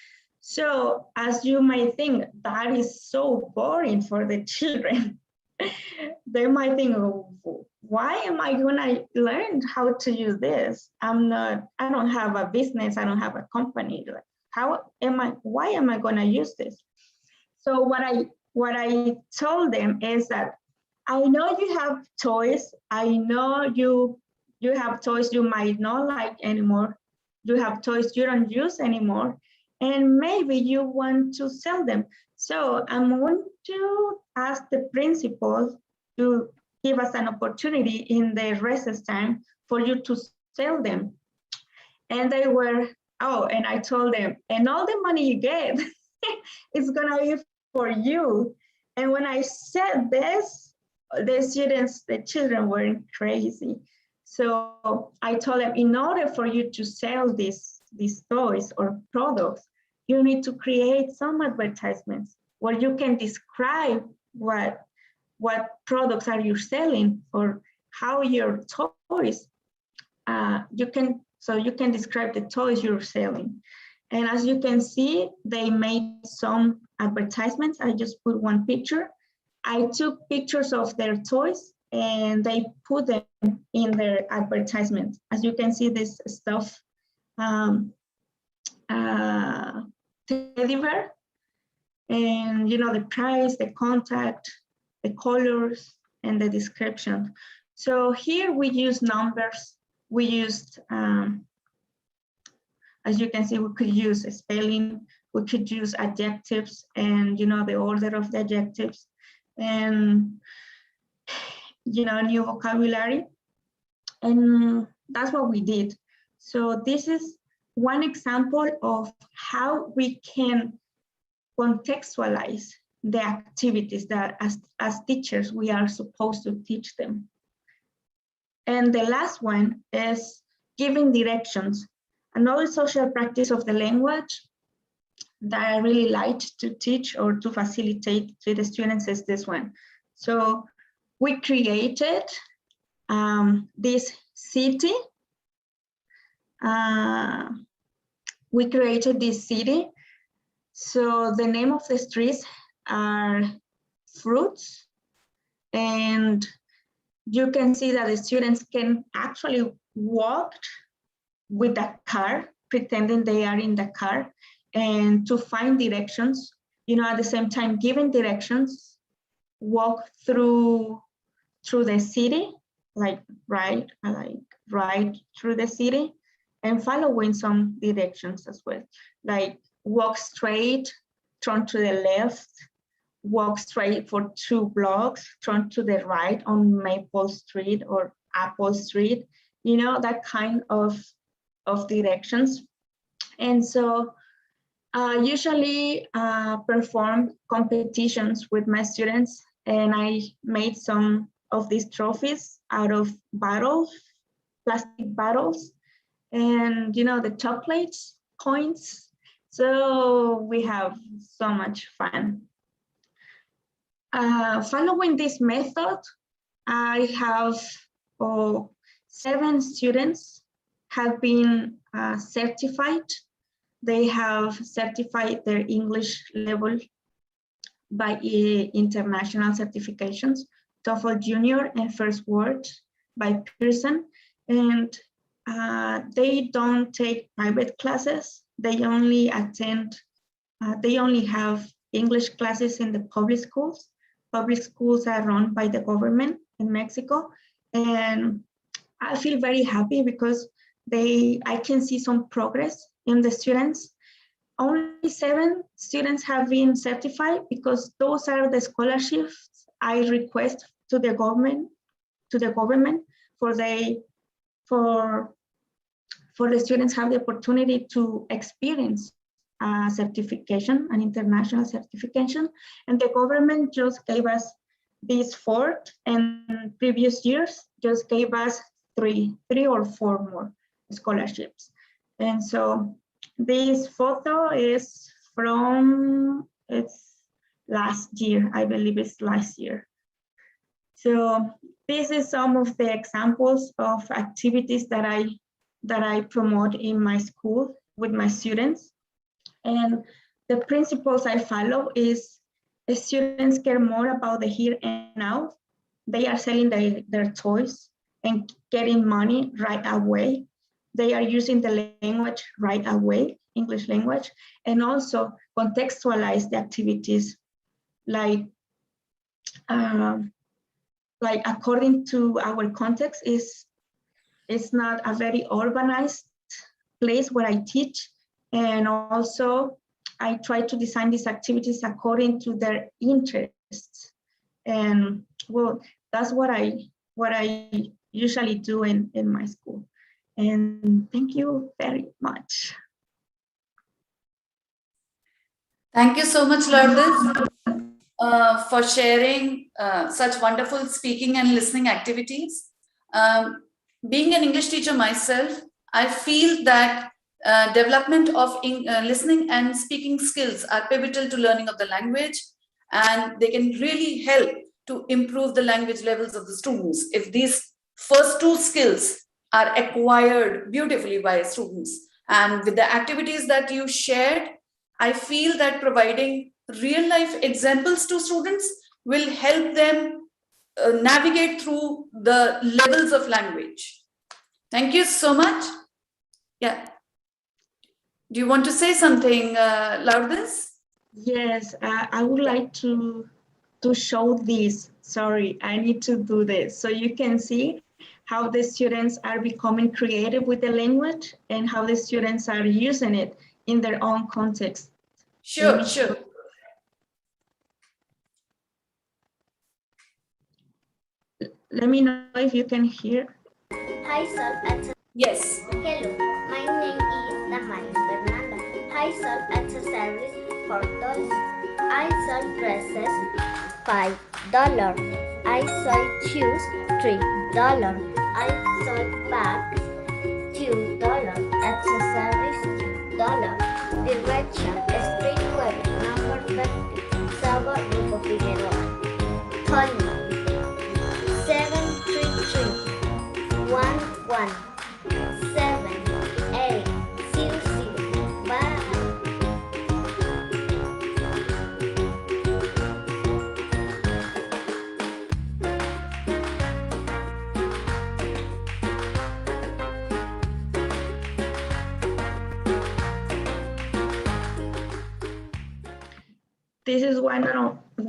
[SPEAKER 7] So as you might think, that is so boring for the children. They might think, oh, why am I gonna learn how to use this? I don't have a business, I don't have a company. Why am I gonna use this? So what I told them is that I know you have toys. I know you have toys you might not like anymore. You have toys you don't use anymore. And maybe you want to sell them. So I'm going to ask the principal to give us an opportunity in the recess time for you to sell them. And they were, and I told them, and all the money you get is gonna be for you. And when I said this, the children were crazy. So I told them, in order for you to sell these toys or products, you need to create some advertisements where you can describe what products are you selling or how your toys, you can describe the toys you're selling. And as you can see, they made some advertisements. I just put one picture. I took pictures of their toys and they put them in their advertisement. As you can see, this stuff, teddy bear, and the price, the contact, the colors, and the description. So here we use numbers. We used, as you can see, we could use a spelling, we could use adjectives and the order of the adjectives and new vocabulary. And that's what we did. So this is one example of how we can contextualize the activities that as teachers we are supposed to teach them. And the last one is giving directions. Another social practice of the language that I really liked to teach or to facilitate to the students is this one. So we created this city. We created this city. So the name of the streets are fruits. And you can see that the students can actually walk with a car, pretending they are in the car, and to find directions, at the same time giving directions, walk through the city, like right through the city, and following some directions as well, like walk straight, turn to the left, walk straight for 2 blocks, turn to the right on Maple Street or Apple Street, that kind of directions. And so usually perform competitions with my students, and I made some of these trophies out of bottles, plastic bottles, and the chocolates, coins. So we have so much fun. Following this method, I have 7 students have been certified. They have certified their English level by international certifications, TOEFL Junior and First Word by Pearson. And they don't take private classes. They only attend, they only have English classes in the public schools. Public schools are run by the government in Mexico. And I feel very happy because I can see some progress in the students. Only 7 students have been certified because those are the scholarships I request to the government for the students have the opportunity to experience certification, an international certification, and the government just gave us this 4, and previous years just gave us 3 or 4 more scholarships. And so this photo is from, it's last year, I believe it's last year. So this is some of the examples of activities that I promote in my school with my students. And the principles I follow is students care more about the here and now. They are selling their toys and getting money right away. They are using the language right away, English language, and also contextualize the activities like according to our context it's not a very urbanized place where I teach. And also I try to design these activities according to their interests. And well, that's what I usually do in my school. And thank you very much.
[SPEAKER 2] Thank you so much, Lourdes, for sharing such wonderful speaking and listening activities. Being an English teacher myself, I feel that development of listening and speaking skills are pivotal to learning of the language, and they can really help to improve the language levels of the students if these first 2 skills are acquired beautifully by students. And with the activities that you shared, I feel that providing real life examples to students will help them navigate through the levels of language. Thank you so much. Yeah. Do you want to say something, Lourdes?
[SPEAKER 7] Yes, I would like to show this. Sorry, I need to do this. So you can see how the students are becoming creative with the language and how the students are using it in their own context.
[SPEAKER 2] Sure, sure.
[SPEAKER 7] Let me know if you can hear.
[SPEAKER 9] Hi, sir.
[SPEAKER 2] Yes.
[SPEAKER 9] Hello, my name is Damari Fernanda. I serve at a service for dolls. I sell dresses $5. I sell shoes $3. I sell bags $2. At a service $2. Direction Street Web number 20, Saba Grupo Figueroa. Call me 733-11-7800. Bye.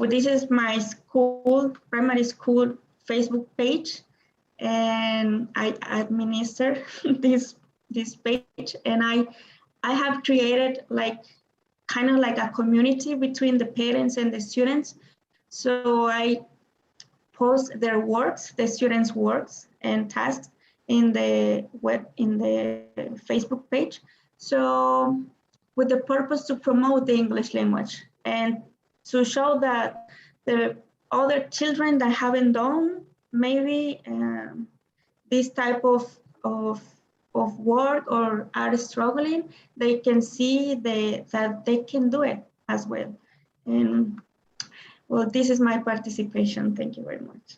[SPEAKER 7] This is my school, primary school Facebook page, and I administer this page, and I have created kind of like a community between the parents and the students. So I post their works, the students' works and tasks in the Facebook page. So with the purpose to promote the English language and to show that the other children that haven't done maybe this type of work or are struggling, they can see that they can do it as well. And well, this is my participation. Thank you very much.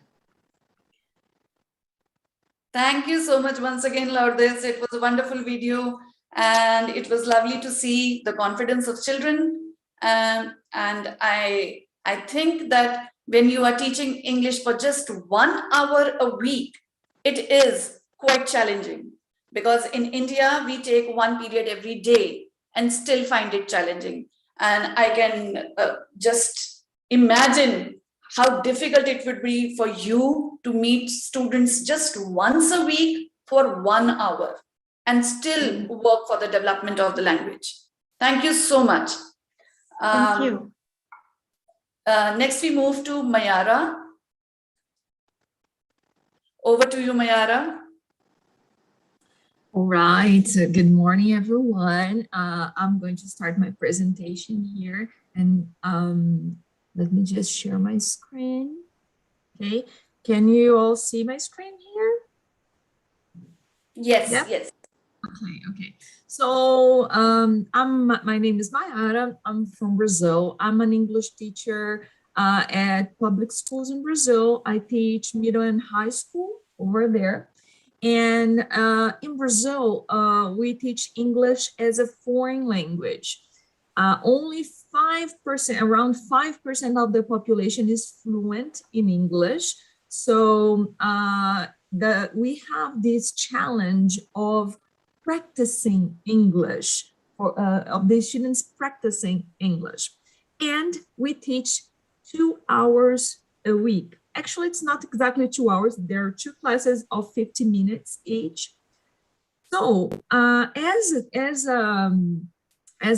[SPEAKER 2] Thank you so much once again, Lourdes. It was a wonderful video, and it was lovely to see the confidence of children. And I think that when you are teaching English for just 1 hour a week, it is quite challenging, because in India, we take one period every day and still find it challenging. And I can just imagine how difficult it would be for you to meet students just once a week for 1 hour and still work for the development of the language. Thank you so much.
[SPEAKER 7] Thank you.
[SPEAKER 2] Next, we move to Mayara. Over to you, Mayara.
[SPEAKER 4] All right, good morning, everyone. I'm going to start my presentation here, and let me just share my screen. Okay, can you all see my screen here?
[SPEAKER 2] Yes,
[SPEAKER 4] Yeah?
[SPEAKER 2] yes.
[SPEAKER 4] Okay. So my name is Mayara. I'm from Brazil. I'm an English teacher at public schools in Brazil. I teach middle and high school over there. And in Brazil, we teach English as a foreign language. Only 5%, around 5% of the population is fluent in English. So we have this challenge of practicing English, of the students practicing English. And we teach 2 hours a week. Actually, it's not exactly 2 hours. There are 2 classes of 50 minutes each. So as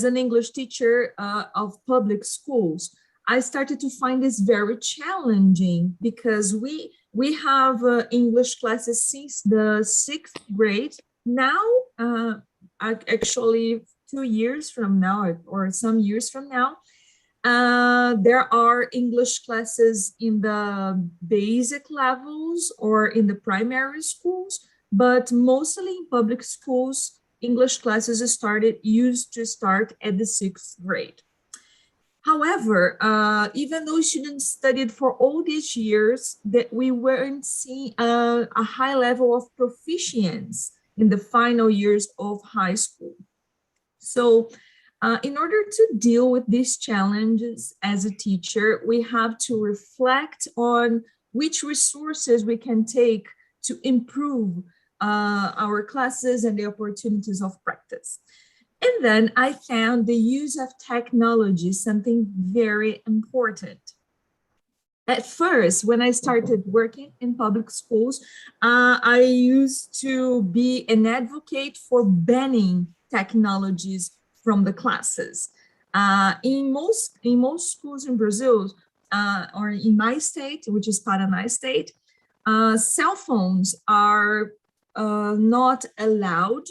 [SPEAKER 4] an English teacher of public schools, I started to find this very challenging, because we have English classes since the 6th grade. Now, actually 2 years from now, or some years from now, there are English classes in the basic levels or in the primary schools, but mostly in public schools, English classes used to start at the 6th grade. However, even though students studied for all these years, that we weren't seeing a high level of proficiency in the final years of high school. So in order to deal with these challenges as a teacher, we have to reflect on which resources we can take to improve our classes and the opportunities of practice. And then I found the use of technology something very important. At first, when I started working in public schools, I used to be an advocate for banning technologies from the classes. In most schools in Brazil, or in my state, which is Paraná state, cell phones are not allowed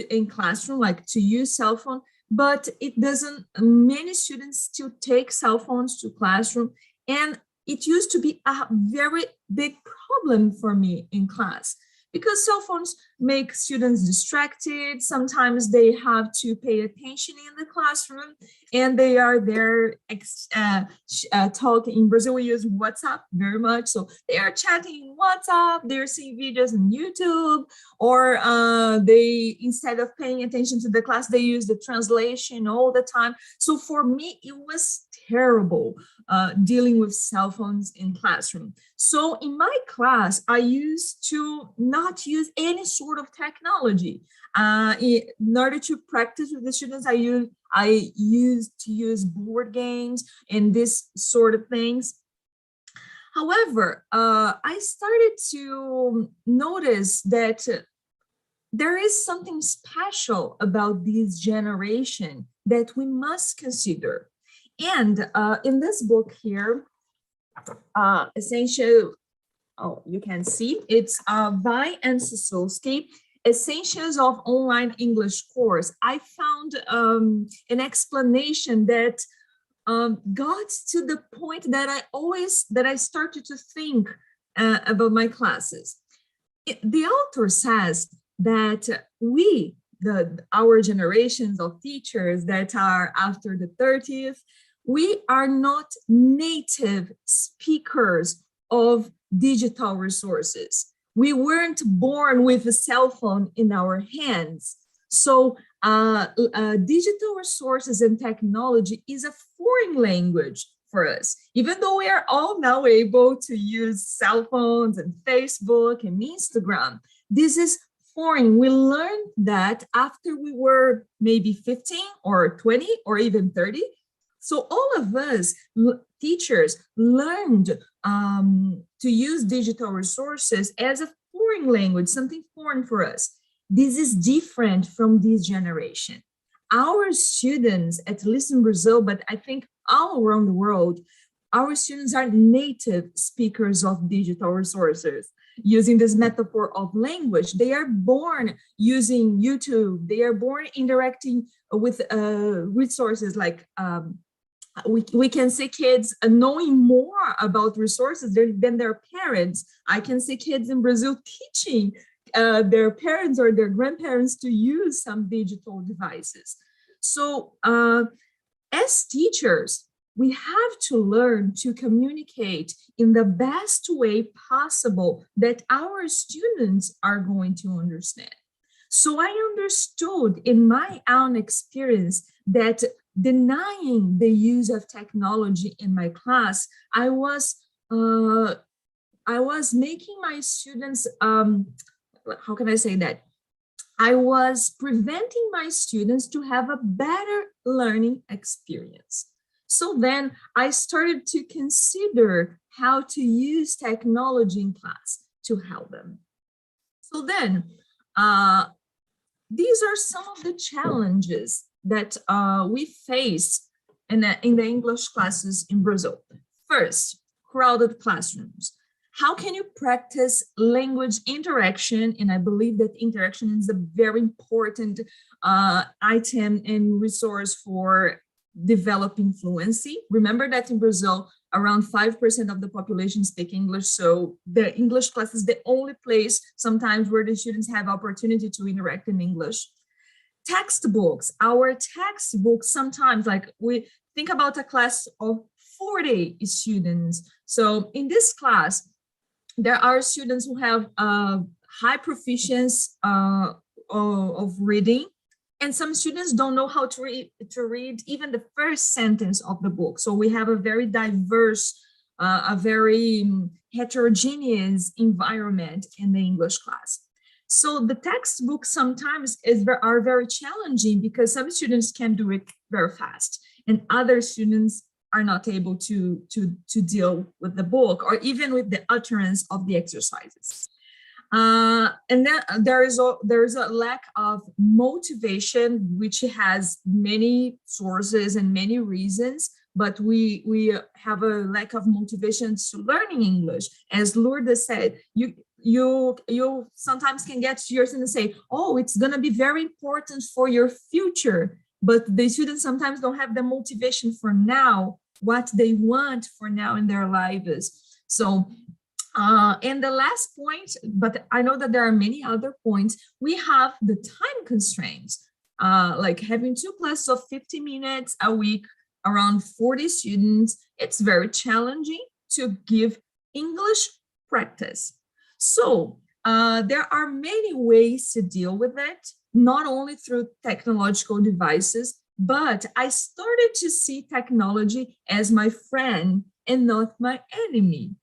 [SPEAKER 4] in classroom, like to use cell phone, but it doesn't, many students still take cell phones to classroom, and it used to be a very big problem for me in class, because cell phones make students distracted. Sometimes they have to pay attention in the classroom, and they are there talking. In Brazil, we use WhatsApp very much. So they are chatting in WhatsApp, they're seeing videos on YouTube, or they, instead of paying attention to the class, they use the translation all the time. So for me, it was terrible dealing with cell phones in classroom. So in my class, I used to not use any sort of technology. In order to practice with the students, I used to use board games and this sort of things. However, I started to notice that there is something special about this generation that we must consider. And in this book here, essential, oh, you can see, it's Vai and Sosolsky, Essentials of Online English Course. I found an explanation that got to the point that I started to think about my classes. The author says that our generations of teachers that are after the 30th, we are not native speakers of digital resources. We weren't born with a cell phone in our hands. So digital resources and technology is a foreign language for us, even though we are all now able to use cell phones and Facebook and Instagram. This is foreign. We learned that after we were maybe 15 or 20 or even 30. So all of us teachers learned to use digital resources as a foreign language, something foreign for us. This is different from this generation. Our students, at least in Brazil, but I think all around the world, our students are native speakers of digital resources. Using this metaphor of language, they are born using YouTube. They are born interacting with resources like we can see kids knowing more about resources than their parents. I can see kids in Brazil teaching their parents or their grandparents to use some digital devices. So as teachers, we have to learn to communicate in the best way possible that our students are going to understand. So I understood in my own experience that denying the use of technology in my class, I was making my students, how can I say that? I was preventing my students to have a better learning experience. So then I started to consider how to use technology in class to help them. So then these are some of the challenges that we face in the English classes in Brazil. First, crowded classrooms. How can you practice language interaction? And I believe that interaction is a very important item and resource for developing fluency. Remember that in Brazil, around 5% of the population speak English. So the English class is the only place sometimes where the students have opportunity to interact in English. Textbooks, our textbooks sometimes, like we think about a class of 40 students. So in this class, there are students who have high proficiency of reading, and some students don't know how to read even the first sentence of the book. So we have a very diverse, a very heterogeneous environment in the English class. So the textbooks sometimes are very challenging because some students can do it very fast and other students are not able to deal with the book or even with the utterance of the exercises. And then there is a lack of motivation, which has many sources and many reasons, but we have a lack of motivation to learning English. As Lourdes said, you sometimes can get to yours and say, oh, it's going to be very important for your future. But the students sometimes don't have the motivation for now, what they want for now in their lives. So, and the last point, but I know that there are many other points, we have the time constraints, like having 2 classes of 50 minutes a week, around 40 students. It's very challenging to give English practice. So there are many ways to deal with it, not only through technological devices, but I started to see technology as my friend and not my enemy.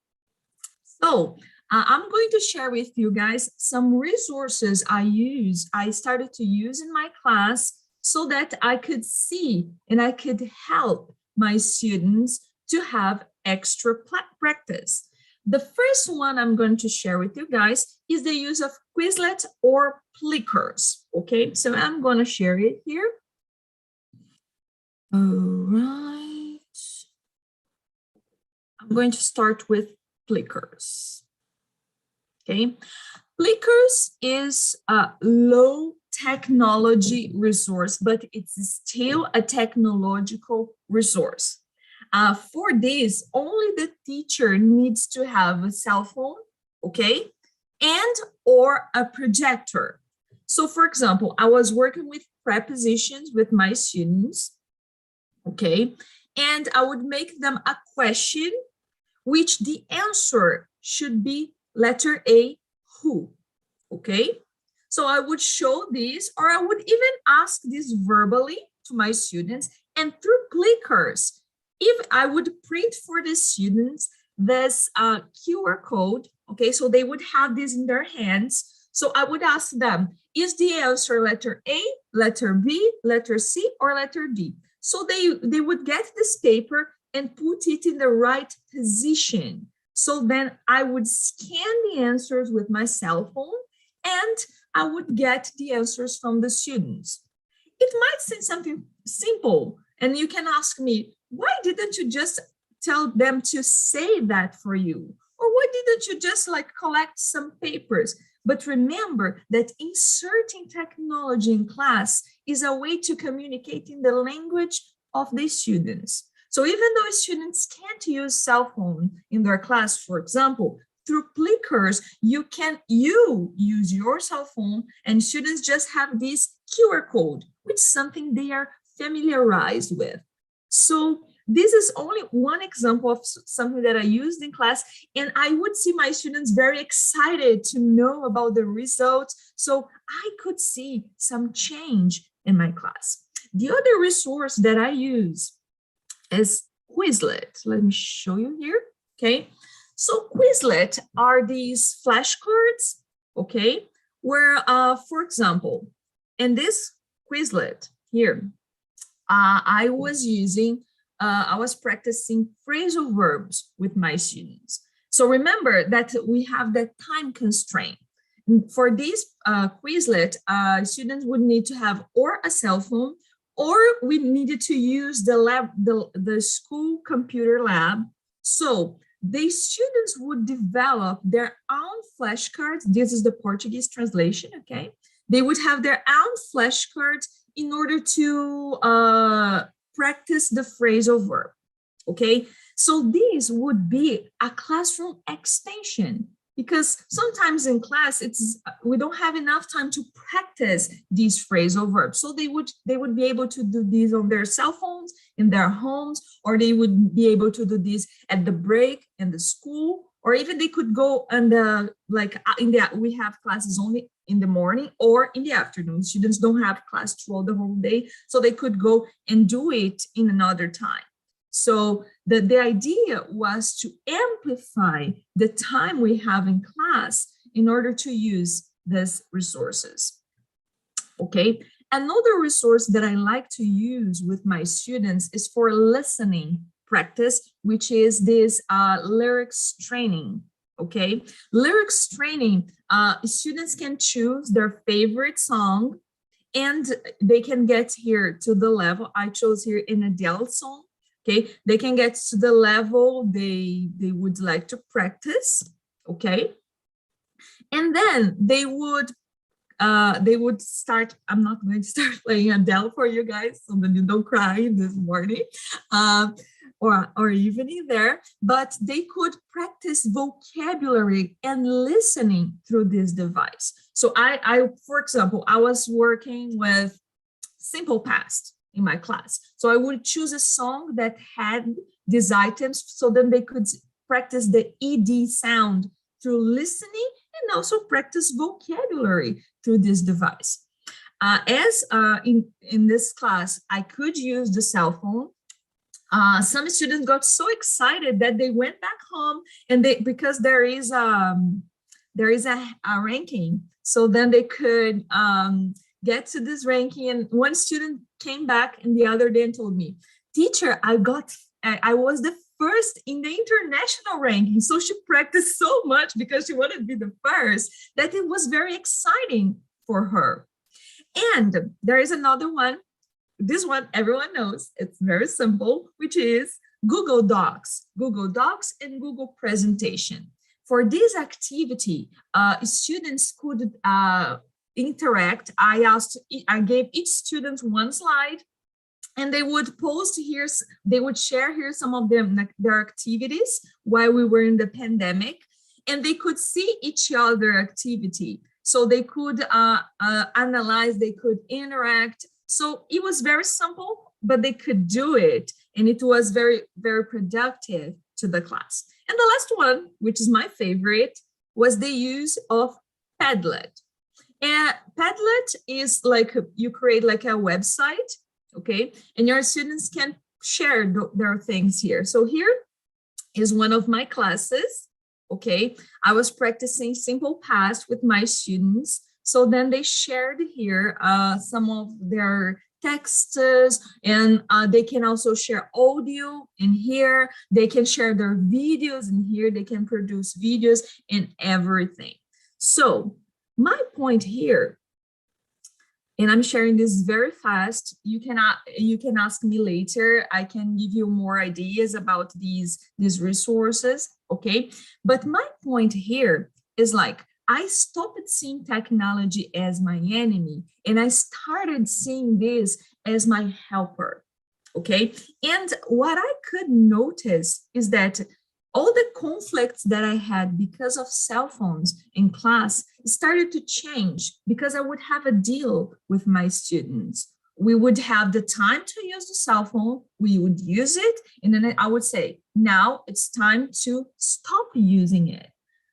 [SPEAKER 4] So I'm going to share with you guys some resources I started to use in my class so that I could see and I could help my students to have extra practice. The first one I'm going to share with you guys is the use of Quizlet or Plickers. Okay, so I'm going to share it here. All right. I'm going to start with Plickers. Okay, Plickers is a low technology resource, but it's still a technological resource. For this, only the teacher needs to have a cell phone, okay, and or a projector. So for example, I was working with prepositions with my students, okay, and I would make them a question which the answer should be letter A, school, okay? So I would show this, or I would even ask this verbally to my students, and through clickers, if I would print for the students this QR code, okay, so they would have this in their hands. So I would ask them, is the answer letter A, letter B, letter C, or letter D? So they would get this paper and put it in the right position. So then I would scan the answers with my cell phone, and I would get the answers from the students. It might seem something simple, and you can ask me, why didn't you just tell them to say that for you? Or why didn't you just like collect some papers? But remember that inserting technology in class is a way to communicate in the language of the students. So even though students can't use cell phone in their class, for example, through clickers, you use your cell phone, and students just have this QR code, which is something they are familiarized with. So this is only one example of something that I used in class, and I would see my students very excited to know about the results. So I could see some change in my class. The other resource that I use is Quizlet. Let me show you here, okay? So Quizlet are these flashcards, okay? Where, for example, in this Quizlet here, I was practicing phrasal verbs with my students. So remember that we have that time constraint. For this Quizlet, students would need to have or a cell phone, or we needed to use the school computer lab. So the students would develop their own flashcards. This is the Portuguese translation, okay? They would have their own flashcards in order to practice the phrasal verb, okay? So this would be a classroom extension, because sometimes in class we don't have enough time to practice these phrasal verbs. So they would be able to do these on their cell phones, in their homes, or they would be able to do this at the break in the school, or even they could go and we have classes only in the morning or in the afternoon. Students don't have class throughout the whole day, so they could go and do it in another time. So the idea was to amplify the time we have in class in order to use these resources, okay? Another resource that I like to use with my students is for listening practice, which is this lyrics training, okay? Lyrics training, students can choose their favorite song, and they can get here to the level. I chose here an Adele song. Okay, they can get to the level they would like to practice, okay? And then they would start, I'm not going to start playing Adele for you guys so that you don't cry this morning or evening there, but they could practice vocabulary and listening through this device. So I for example, I was working with simple past in my class. So I would choose a song that had these items, so then they could practice the ED sound through listening, and also practice vocabulary through this device. In this class, I could use the cell phone. Some students got so excited that they went back home, and because there is a ranking, so then they could get to this ranking. And one student came back and the other day and told me, teacher, I was the first in the international ranking. So she practiced so much because she wanted to be the first, that it was very exciting for her. And there is another one. This one everyone knows, it's very simple, which is Google Docs and Google Presentation. For this activity, students could interact. I gave each student one slide, and they would post here, they would share here some of their activities while we were in the pandemic, and they could see each other activity. So they could analyze, they could interact. So it was very simple, but they could do it, and it was very, very productive to the class. And the last one, which is my favorite, was the use of Padlet. And Padlet is like, you create like a website, okay? And your students can share their things here. So here is one of my classes, okay? I was practicing simple past with my students. So then they shared here some of their texts, and they can also share audio in here. They can share their videos in here. They can produce videos and everything. So my point here, and I'm sharing this very fast. You can ask me later. I can give you more ideas about these resources, okay? But my point here is like, I stopped seeing technology as my enemy, and I started seeing this as my helper, okay? And what I could notice is that all the conflicts that I had because of cell phones in class started to change because I would have a deal with my students. We would have the time to use the cell phone, we would use it, and then I would say, now it's time to stop using it.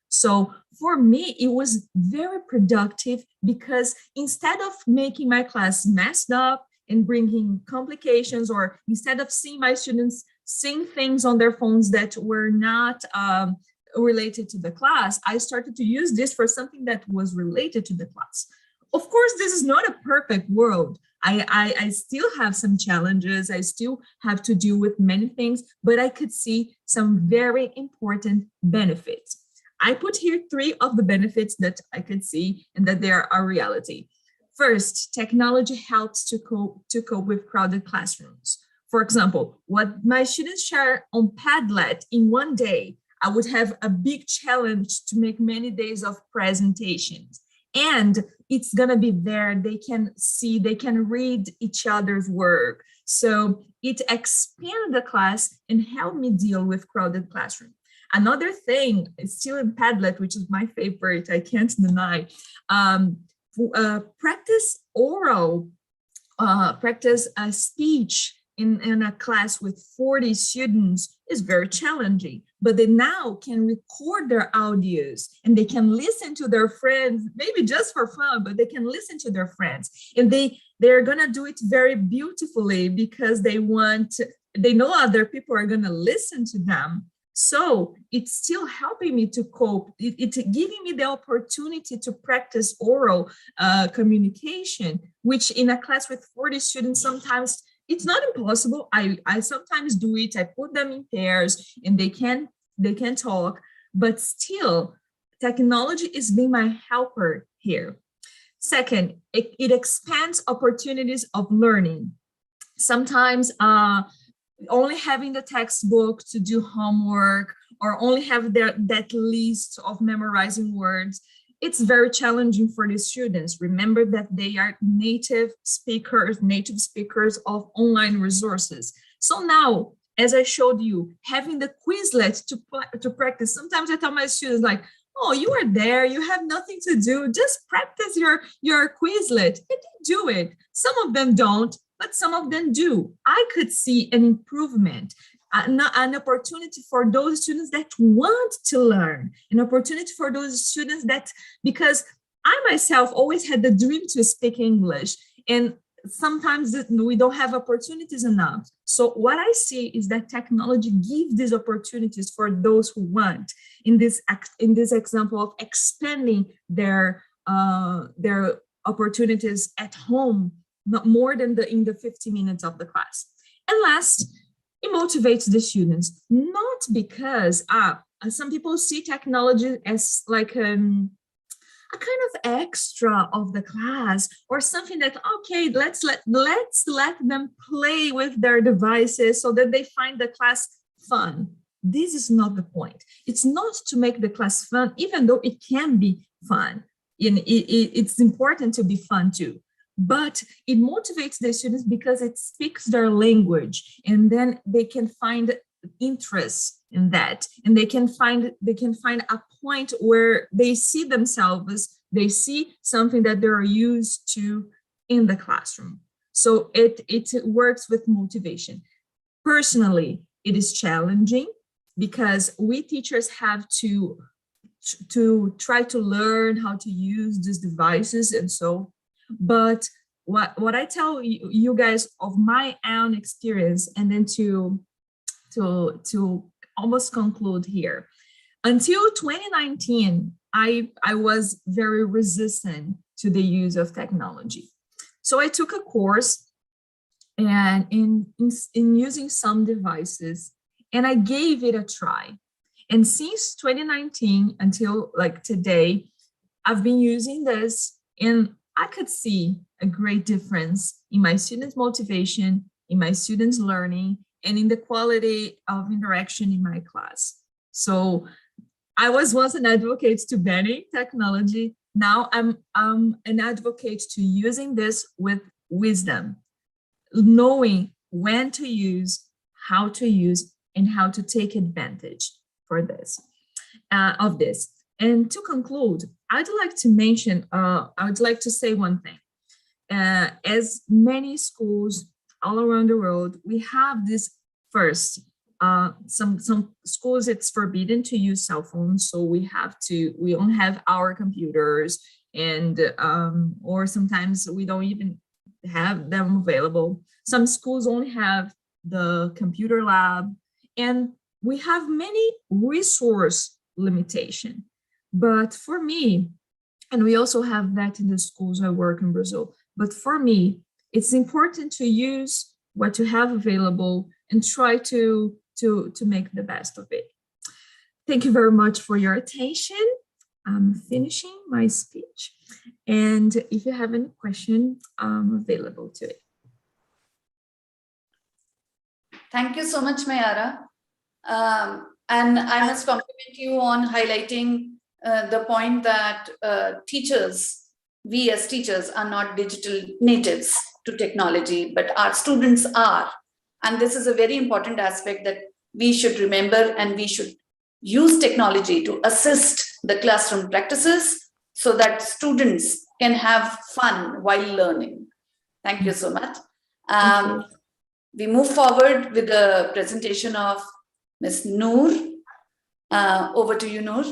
[SPEAKER 4] So for me, it was very productive because instead of making my class messed up and bringing complications, or instead of seeing my students seeing things on their phones that were not related to the class, I started to use this for something that was related to the class. Of course, this is not a perfect world. I still have some challenges. I still have to deal with many things, but I could see some very important benefits. I put here 3 of the benefits that I could see and that they are a reality. First, technology helps to cope with crowded classrooms. For example, what my students share on Padlet in one day, I would have a big challenge to make many days of presentations. And it's gonna be there, they can see, they can read each other's work. So it expanded the class and helped me deal with crowded classroom. Another thing is still in Padlet, which is my favorite, I can't deny, practice oral, practice a speech in a class with 40 students is very challenging, but they now can record their audios and they can listen to their friends, maybe just for fun, but they can listen to their friends. And they're gonna do it very beautifully because they know other people are gonna listen to them. So it's still helping me to cope. It's giving me the opportunity to practice oral communication, which in a class with 40 students, sometimes it's not impossible. I sometimes do it. I put them in pairs and they can talk, but still technology is being my helper here. Second, it expands opportunities of learning. Sometimes only having the textbook to do homework or only have that list of memorizing words, it's very challenging for the students. Remember that they are native speakers of online resources. So now, as I showed you, having the Quizlet to practice, sometimes I tell my students like, oh, you are there, you have nothing to do, just practice your Quizlet, and they do it. Some of them don't, but some of them do. I could see an improvement, an opportunity for those students that want to learn, an opportunity for those students that, because I myself always had the dream to speak English, and sometimes we don't have opportunities enough. So what I see is that technology gives these opportunities for those who want, in this example of expanding their opportunities at home, not more than in the 50 minutes of the class. And last, it motivates the students, not because some people see technology as like a kind of extra of the class, or something that, okay, let's let them play with their devices so that they find the class fun. This is not the point. It's not to make the class fun, even though it can be fun. It's important to be fun too. But it motivates the students because it speaks their language, and then they can find interest in that, and they can find a point where they see themselves, they see something that they're used to in the classroom. So it works with motivation. Personally, it is challenging because we teachers have to to try to learn how to use these devices and so. But what I tell you guys of my own experience, and then to almost conclude here. Until 2019, I was very resistant to the use of technology. So I took a course and in using some devices, and I gave it a try. And since 2019 until like today, I've been using this, and I could see a great difference in my students' motivation, in my students' learning, and in the quality of interaction in my class. So I was once an advocate to banning technology. Now I'm an advocate to using this with wisdom, knowing when to use, how to use, and how to take advantage for this, of this. And to conclude, I'd like to mention, I would like to say one thing. As many schools all around the world, we have this first, some schools it's forbidden to use cell phones, so we don't have our computers, and or sometimes we don't even have them available. Some schools only have the computer lab, and we have many resource limitation. But for me, and we also have that in the schools I work in Brazil, but for me, it's important to use what you have available and try to make the best of it. Thank you very much for your attention. I'm finishing my speech. And if you have any question, I'm available to it.
[SPEAKER 2] Thank you so much, Mayara. And I must compliment you on highlighting the point that we as teachers are not digital natives to technology, but our students are. And this is a very important aspect that we should remember, and we should use technology to assist the classroom practices so that students can have fun while learning. Thank you so much. We move forward with the presentation of Ms. Noor. Over to you, Noor.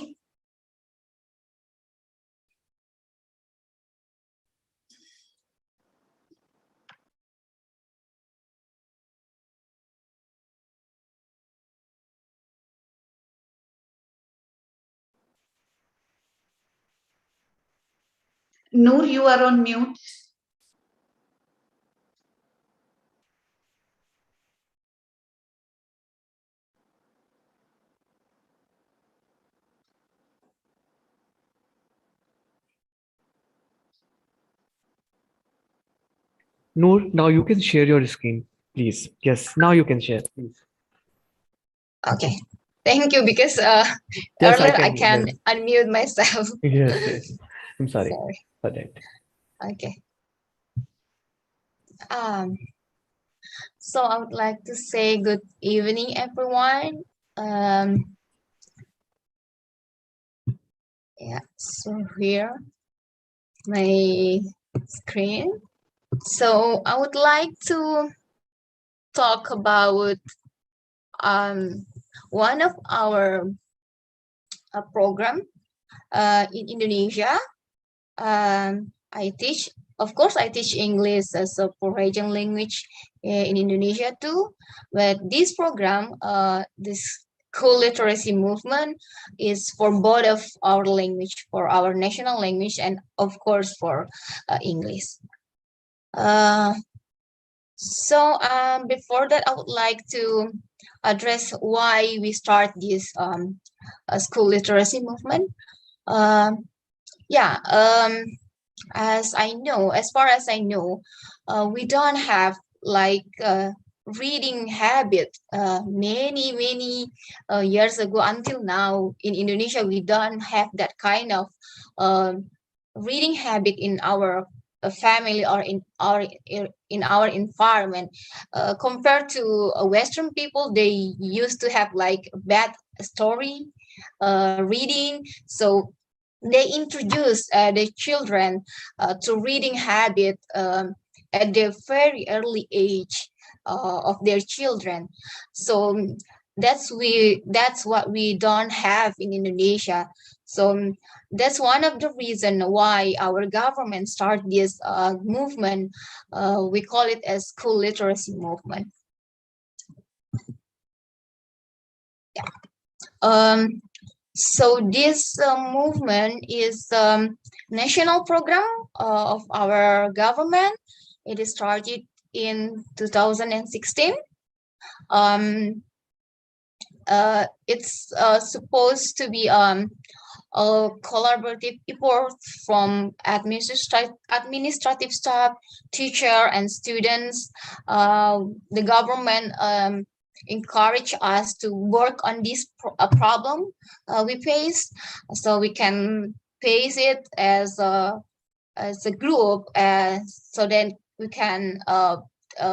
[SPEAKER 2] Noor, you are on mute.
[SPEAKER 1] Noor, now you can share your screen, please. Yes, now you can share, please.
[SPEAKER 5] Okay. Thank you, because
[SPEAKER 1] Yes,
[SPEAKER 5] earlier I can
[SPEAKER 1] yes.
[SPEAKER 5] unmute myself.
[SPEAKER 1] Yes, yes. I'm sorry
[SPEAKER 5] Sorry.
[SPEAKER 1] for that.
[SPEAKER 5] Okay. So I would like to say good evening, everyone. Yeah, so here my screen. So I would like to talk about one of our program in Indonesia. I teach, of course, I teach English as a foreign language in Indonesia too. But this program, this school literacy movement, is for both of our language, for our national language, and of course for English. So before that, I would like to address why we start this school literacy movement. As far as I know, we don't have like reading habit many years ago until now. In Indonesia, we don't have that kind of reading habit in our family or in our environment. Compared to Western people, they used to have like bad story reading. So they introduce the children to reading habit at the very early age of their children. So that's what we don't have in Indonesia. So that's one of the reasons why our government started this movement. We call it as school literacy movement. Yeah. So this movement is national program of our government. It is started in 2016. It's supposed to be a collaborative effort from administrative staff, teacher, and students. The government encourage us to work on this problem we face, so we can face it as a group, so then we can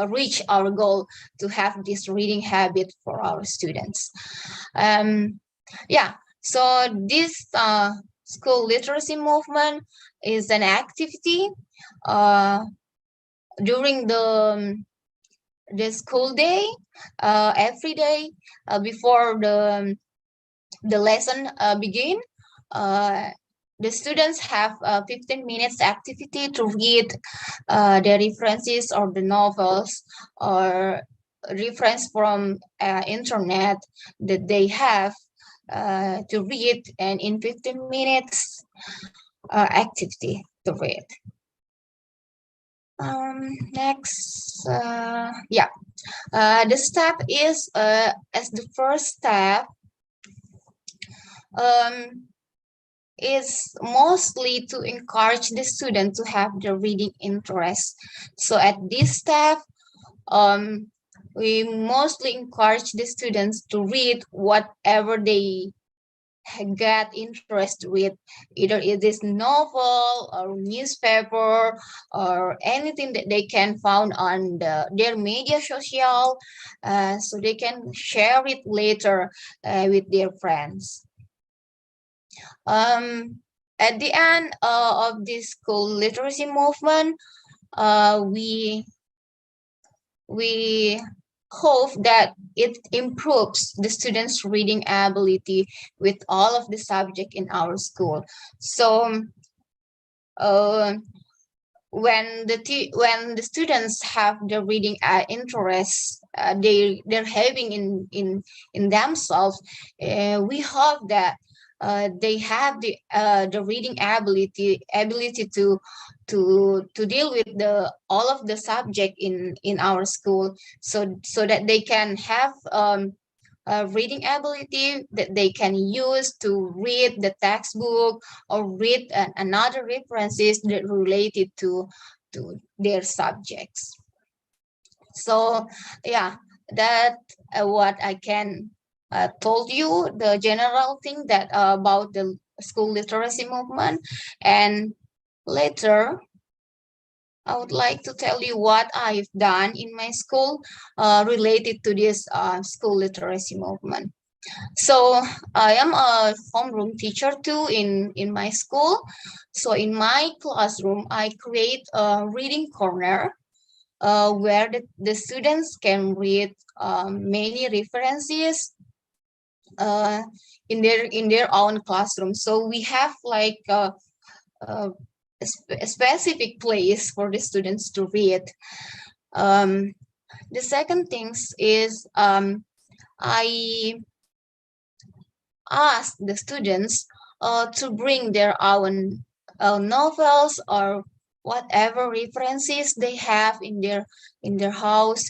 [SPEAKER 5] reach our goal to have this reading habit for our students. Yeah, so this school literacy movement is an activity during the school day, every day before the lesson begin. The students have 15 minutes activity to read the references or the novels or reference from internet that they have to read, and in 15 minutes activity to read. Next, yeah, the step is as the first step is mostly to encourage the student to have the reading interest. So at this step, we mostly encourage the students to read whatever they get interest with, either it is novel or newspaper or anything that they can find on their media social, so they can share it later with their friends. At the end of this school literacy movement, we hope that it improves the students' reading ability with all of the subject in our school. So when the students have the reading interest they're having in themselves, we hope that they have the reading ability to deal with all of the subject in our school, so that they can have reading ability that they can use to read the textbook or read another references that related to their subjects. So yeah, that what I can told you, the general thing that about the school literacy movement. And later I would like to tell you what I've done in my school related to this school literacy movement. So I am a homeroom teacher too in my school. So in my classroom, I create a reading corner where the students can read many references in their own classroom. So we have like a specific place for the students to read. The second things is I ask the students to bring their own novels or whatever references they have in their house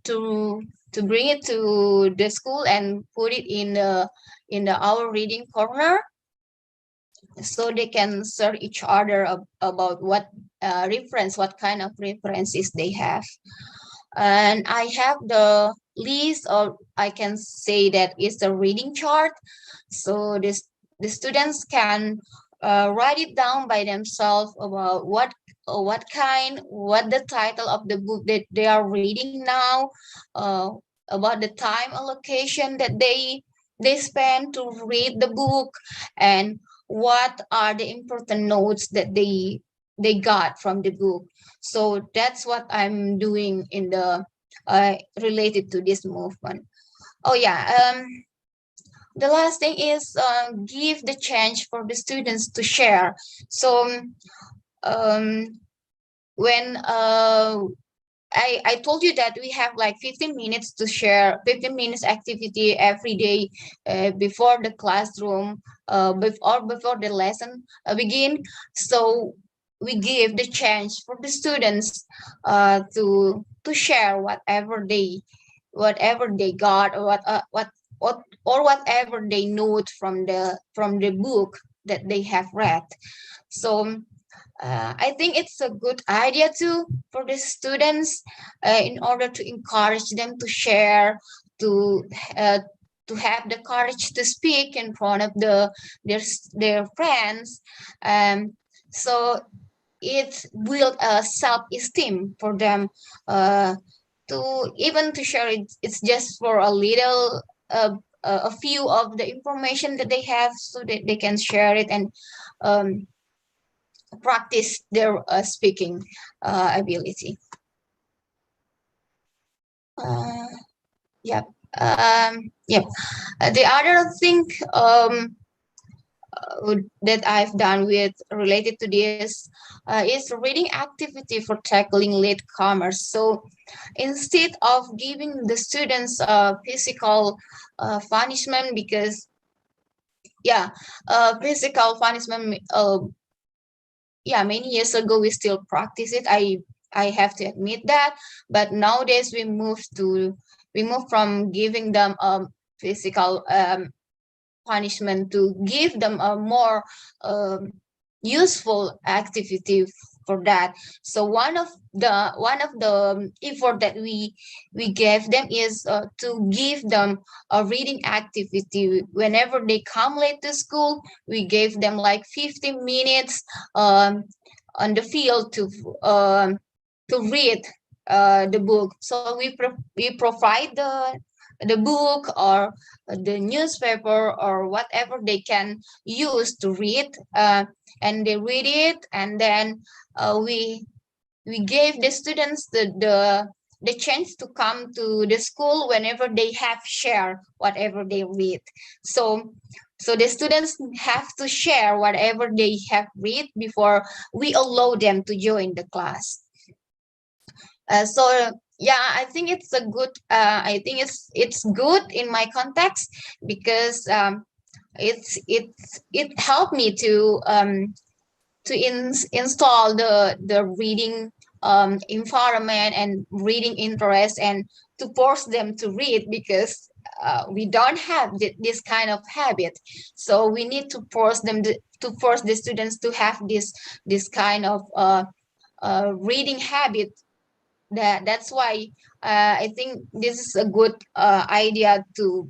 [SPEAKER 5] to bring it to the school and put it in our reading corner, so they can search each other about what what kind of references they have. And I have the list, or I can say that it's a reading chart, so the students can write it down by themselves about what the title of the book that they are reading now, about the time allocation that they spend to read the book, and what are the important notes that they got from the book. So that's what I'm doing in the related to this movement. Oh yeah, the last thing is give the chance for the students to share. So when I told you that we have like 15 minutes to share, 15 minutes activity every day before the classroom, before the lesson begin. So we give the chance for the students to share whatever they got, or whatever they note from the book that they have read. So I think it's a good idea too for the students in order to encourage them to share, to uh, to have the courage to speak in front of their friends. So it built a self-esteem for them to even to share it. It's just for a little, a few of the information that they have, so that they can share it and practice their speaking ability. Yep. Yep. The other thing that I've done with related to this is reading activity for tackling latecomers. So instead of giving the students physical punishment, because physical punishment, many years ago we still practice it. I have to admit that, but nowadays we move from giving them physical punishment to give them a more useful activity for that. So one of the effort that we gave them is to give them a reading activity whenever they come late to school. We gave them like 15 minutes on the field to read the book. So we provide the book or the newspaper or whatever they can use to read, and they read it, and then we gave the students the chance to come to the school whenever they have share whatever they read. So the students have to share whatever they have read before we allow them to join the class. I think it's a good. I think it's good in my context, because it helped me to install the reading environment and reading interest, and to force them to read, because we don't have this kind of habit. So we need to force them to force the students to have this kind of reading habit. That's why I think this is a good idea to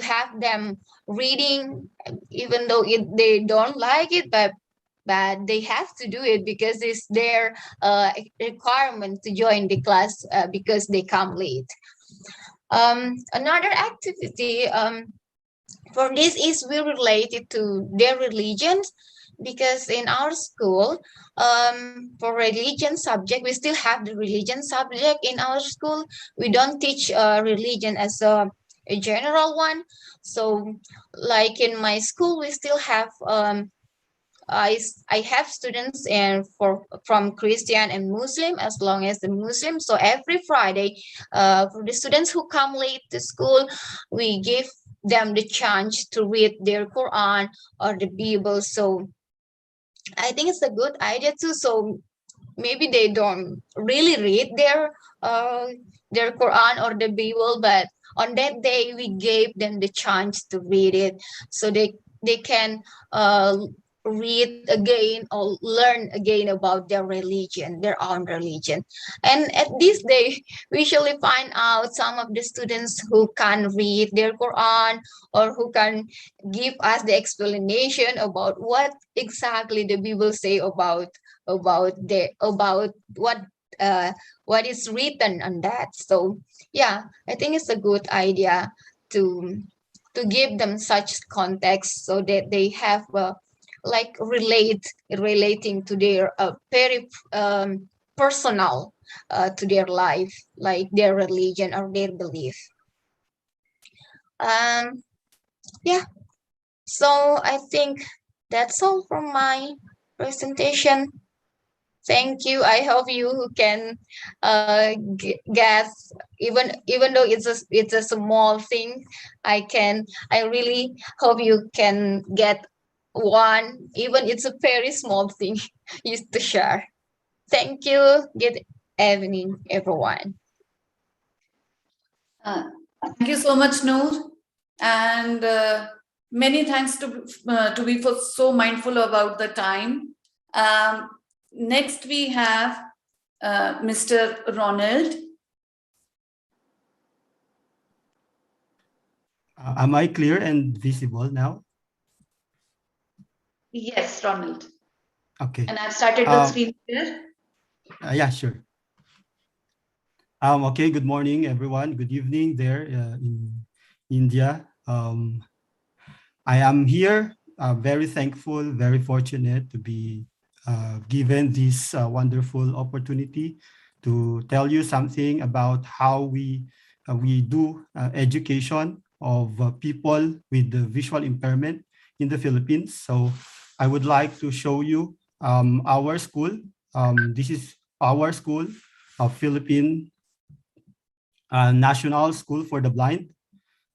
[SPEAKER 5] have them reading, even though they don't like it, but they have to do it because it's their requirement to join the class because they come late. Another activity for this is related to their religions, because in our school, for religion subject, we still have the religion subject in our school. We don't teach religion as a general one. So like in my school, we still have I have students from Christian and Muslim, as long as the Muslim. So every Friday, for the students who come late to school, we give them the chance to read their Quran or the Bible. So I think it's a good idea too. So maybe they don't really read their Quran or the Bible, but on that day we gave them the chance to read it, so they can read again or learn again about their religion, their own religion. And at this day, we usually find out some of the students who can read their Quran, or who can give us the explanation about what exactly the Bible say about what is written on that. So I think it's a good idea to give them such context, so that they have like relating to their very personal to their life, like their religion or their belief. Yeah, so I think that's all from my presentation. Thank you. I hope you can guess, even though it's a small thing. I really hope you can get one, even it's a very small thing used to share. Thank you. Good evening, everyone.
[SPEAKER 2] Thank you so much, Noor, and many thanks to be for so mindful about the time. Next, we have Mr. Ronald.
[SPEAKER 6] Am I clear and visible now?
[SPEAKER 2] Yes, Ronald.
[SPEAKER 6] Okay.
[SPEAKER 2] And I've started the screen share.
[SPEAKER 6] Yeah, sure. Okay, good morning, everyone. Good evening there in India. I am here, very thankful, very fortunate to be given this wonderful opportunity to tell you something about how we do education of people with the visual impairment in the Philippines. So I would like to show you our school. This is our school, Philippine National School for the Blind.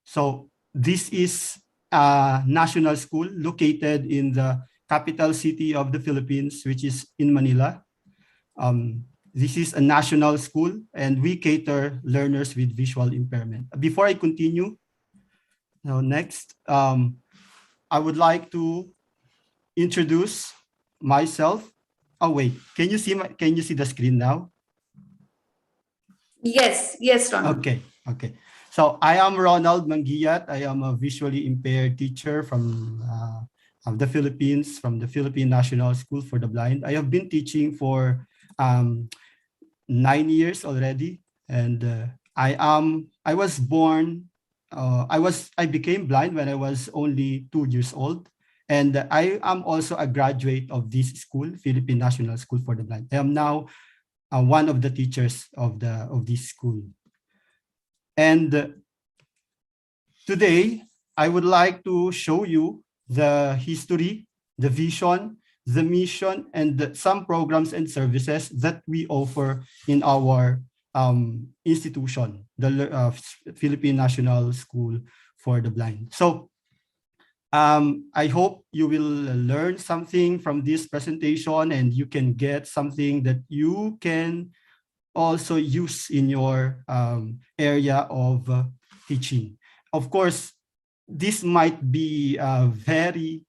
[SPEAKER 6] So this is a national school located in the capital city of the Philippines, which is in Manila. This is a national school and we cater learners with visual impairment. Before I continue, next, I would like to introduce myself. Oh wait, can you see the screen now?
[SPEAKER 2] Yes, Ronald.
[SPEAKER 6] Okay. So I am Ronald Manguillat. I am a visually impaired teacher from the Philippines, from the Philippine National School for the Blind. I have been teaching for 9 years already, and I was born. I became blind when I was only 2 years old, and I am also a graduate of this school, Philippine National School for the Blind. I am now one of the teachers of this school. And today, I would like to show you the history, the vision, the mission, and some programs and services that we offer in our institution, the Philippine National School for the Blind. So I hope you will learn something from this presentation and you can get something that you can also use in your area of teaching. Of course, this might be a very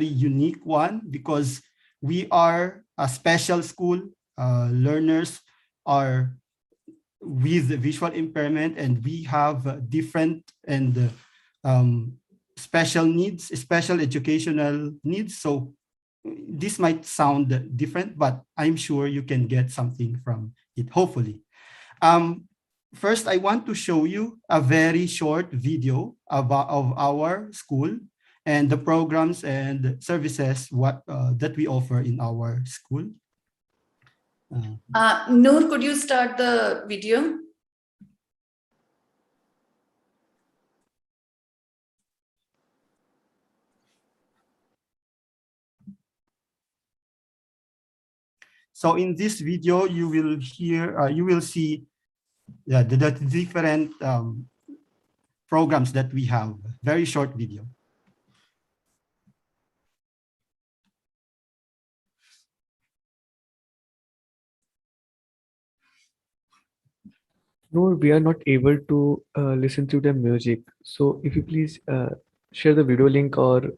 [SPEAKER 6] unique one because we are a special school. Learners are with visual impairment and we have different and special needs, special educational needs. So this might sound different, but I'm sure you can get something from it, hopefully. First, I want to show you a very short video of our school and the programs and services that we offer in our school.
[SPEAKER 2] Noor, could you start the video?
[SPEAKER 6] So in this video, you will see the different programs that we have. Very short video.
[SPEAKER 1] No, we are not able to listen to the music. So if you please share the video link, or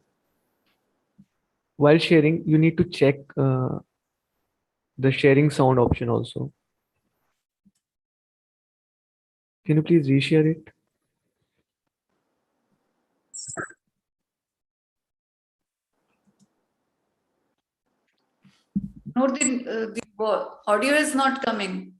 [SPEAKER 1] while sharing, you need to check the sharing sound option also. Can you please reshare it?
[SPEAKER 2] Noor, the audio is not coming.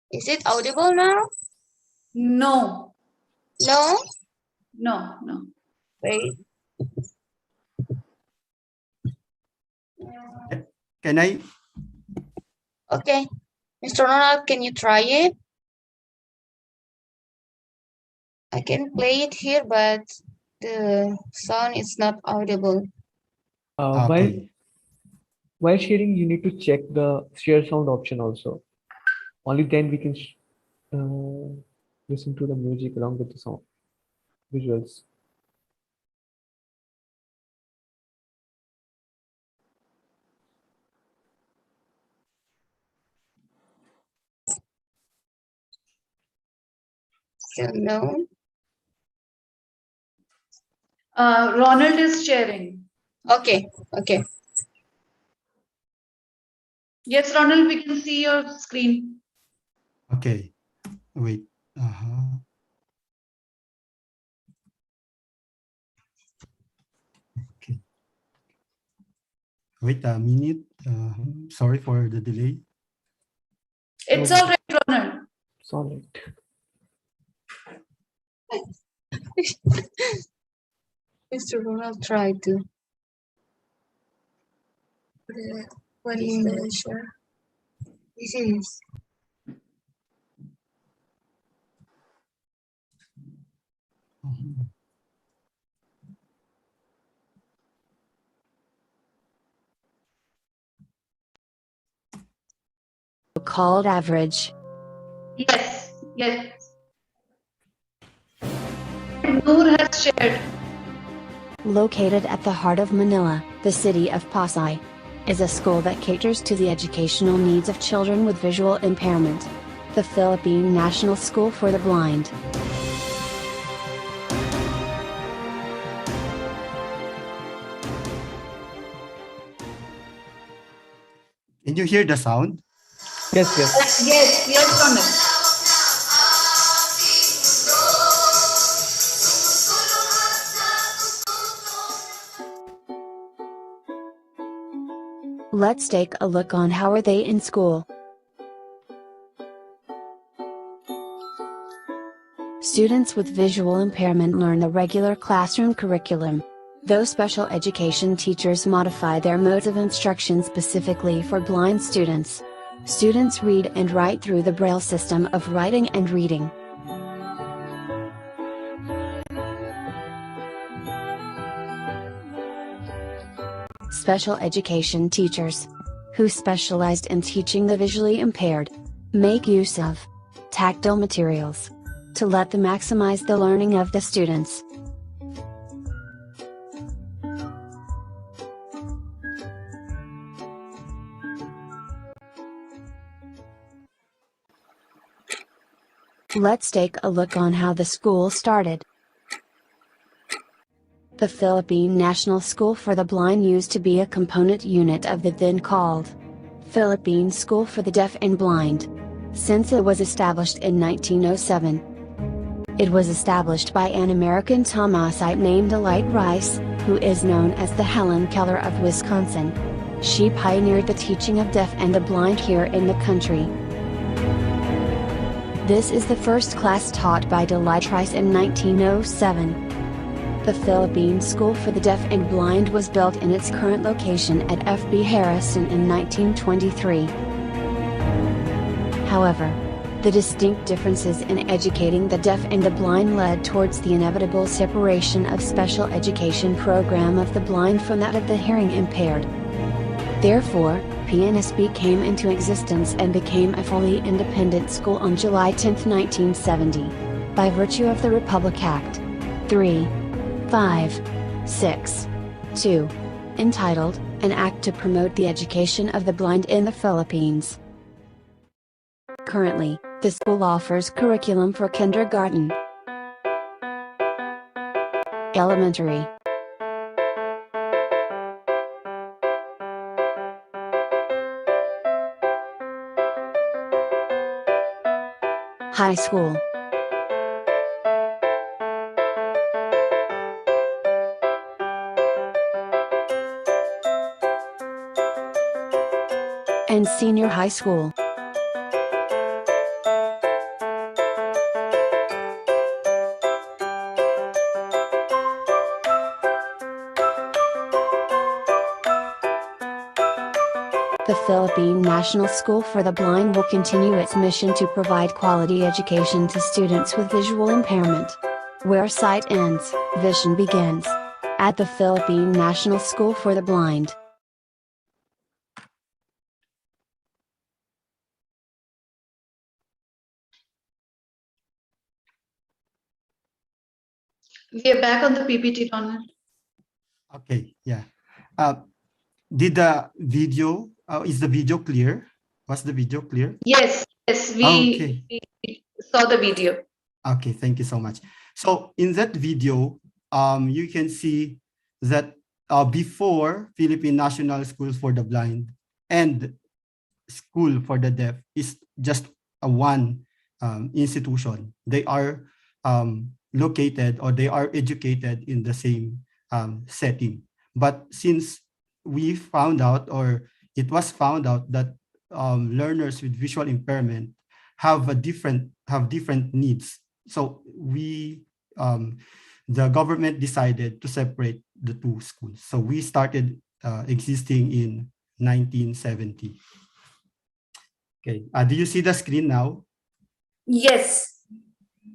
[SPEAKER 5] Is it audible now?
[SPEAKER 2] No.
[SPEAKER 5] No?
[SPEAKER 2] No, no.
[SPEAKER 5] Wait.
[SPEAKER 6] Can I?
[SPEAKER 5] Okay. Mr. Ronald, can you try it? I can play it here, but the sound is not audible.
[SPEAKER 6] Okay.
[SPEAKER 1] While sharing, you need to check the share sound option also. Only then we can listen to the music along with the sound visuals.
[SPEAKER 5] Still no.
[SPEAKER 2] Ronald is sharing.
[SPEAKER 5] Okay, okay.
[SPEAKER 2] Yes, Ronald, we can see your screen.
[SPEAKER 6] Okay. Wait. Okay. Wait a minute. Sorry for the delay.
[SPEAKER 2] It's all right, Ronald.
[SPEAKER 1] It's all right.
[SPEAKER 5] Mr. Ronald tried to. What is the share? This is.
[SPEAKER 11] Called average.
[SPEAKER 2] Yes, yes. Noor has shared.
[SPEAKER 11] Located at the heart of Manila, the city of Pasay is a school that caters to the educational needs of children with visual impairment. The Philippine National School for the Blind.
[SPEAKER 6] Can you hear the sound?
[SPEAKER 1] Yes, yes.
[SPEAKER 2] Yes, yes, Ronald.
[SPEAKER 11] Let's take a look on how are they in school. Students with visual impairment learn the regular classroom curriculum. Those special education teachers modify their modes of instruction specifically for blind students. Students read and write through the Braille system of writing and reading. Special education teachers, who specialized in teaching the visually impaired, make use of tactile materials to let them maximize the learning of the students. Let's take a look on how the school started. The Philippine National School for the Blind used to be a component unit of the then called Philippine School for the Deaf and Blind, since it was established in 1907. It was established by an American Thomasite named Delight Rice, who is known as the Helen Keller of Wisconsin. She pioneered the teaching of deaf and the blind here in the country. This is the first class taught by Delight Rice in 1907. The Philippine School for the Deaf and Blind was built in its current location at F.B. Harrison in 1923. However, the distinct differences in educating the deaf and the blind led towards the inevitable separation of special education program of the blind from that of the hearing impaired. Therefore, PNSB came into existence and became a fully independent school on July 10, 1970, by virtue of the Republic Act 3.5.6.2, entitled, An Act to Promote the Education of the Blind in the Philippines. Currently, the school offers curriculum for kindergarten, elementary, high school, and senior high school. Philippine National School for the Blind will continue its mission to provide quality education to students with visual impairment. Where sight ends, vision begins. At the Philippine National School for the Blind.
[SPEAKER 2] We are back on the PPT, Donald.
[SPEAKER 6] Okay, yeah. Did the video, is the video clear? Was the video clear?
[SPEAKER 2] Yes,
[SPEAKER 6] Okay.
[SPEAKER 2] we saw the video.
[SPEAKER 6] Okay, thank you so much. So in that video, you can see that before Philippine National School for the Blind and School for the Deaf is just a one institution. They are located, or they are educated in the same setting. But since we found out, or it was found out, that learners with visual impairment have different needs, so the government decided to separate the two schools. So we started existing in 1970. Okay, do you see the screen now?
[SPEAKER 2] Yes.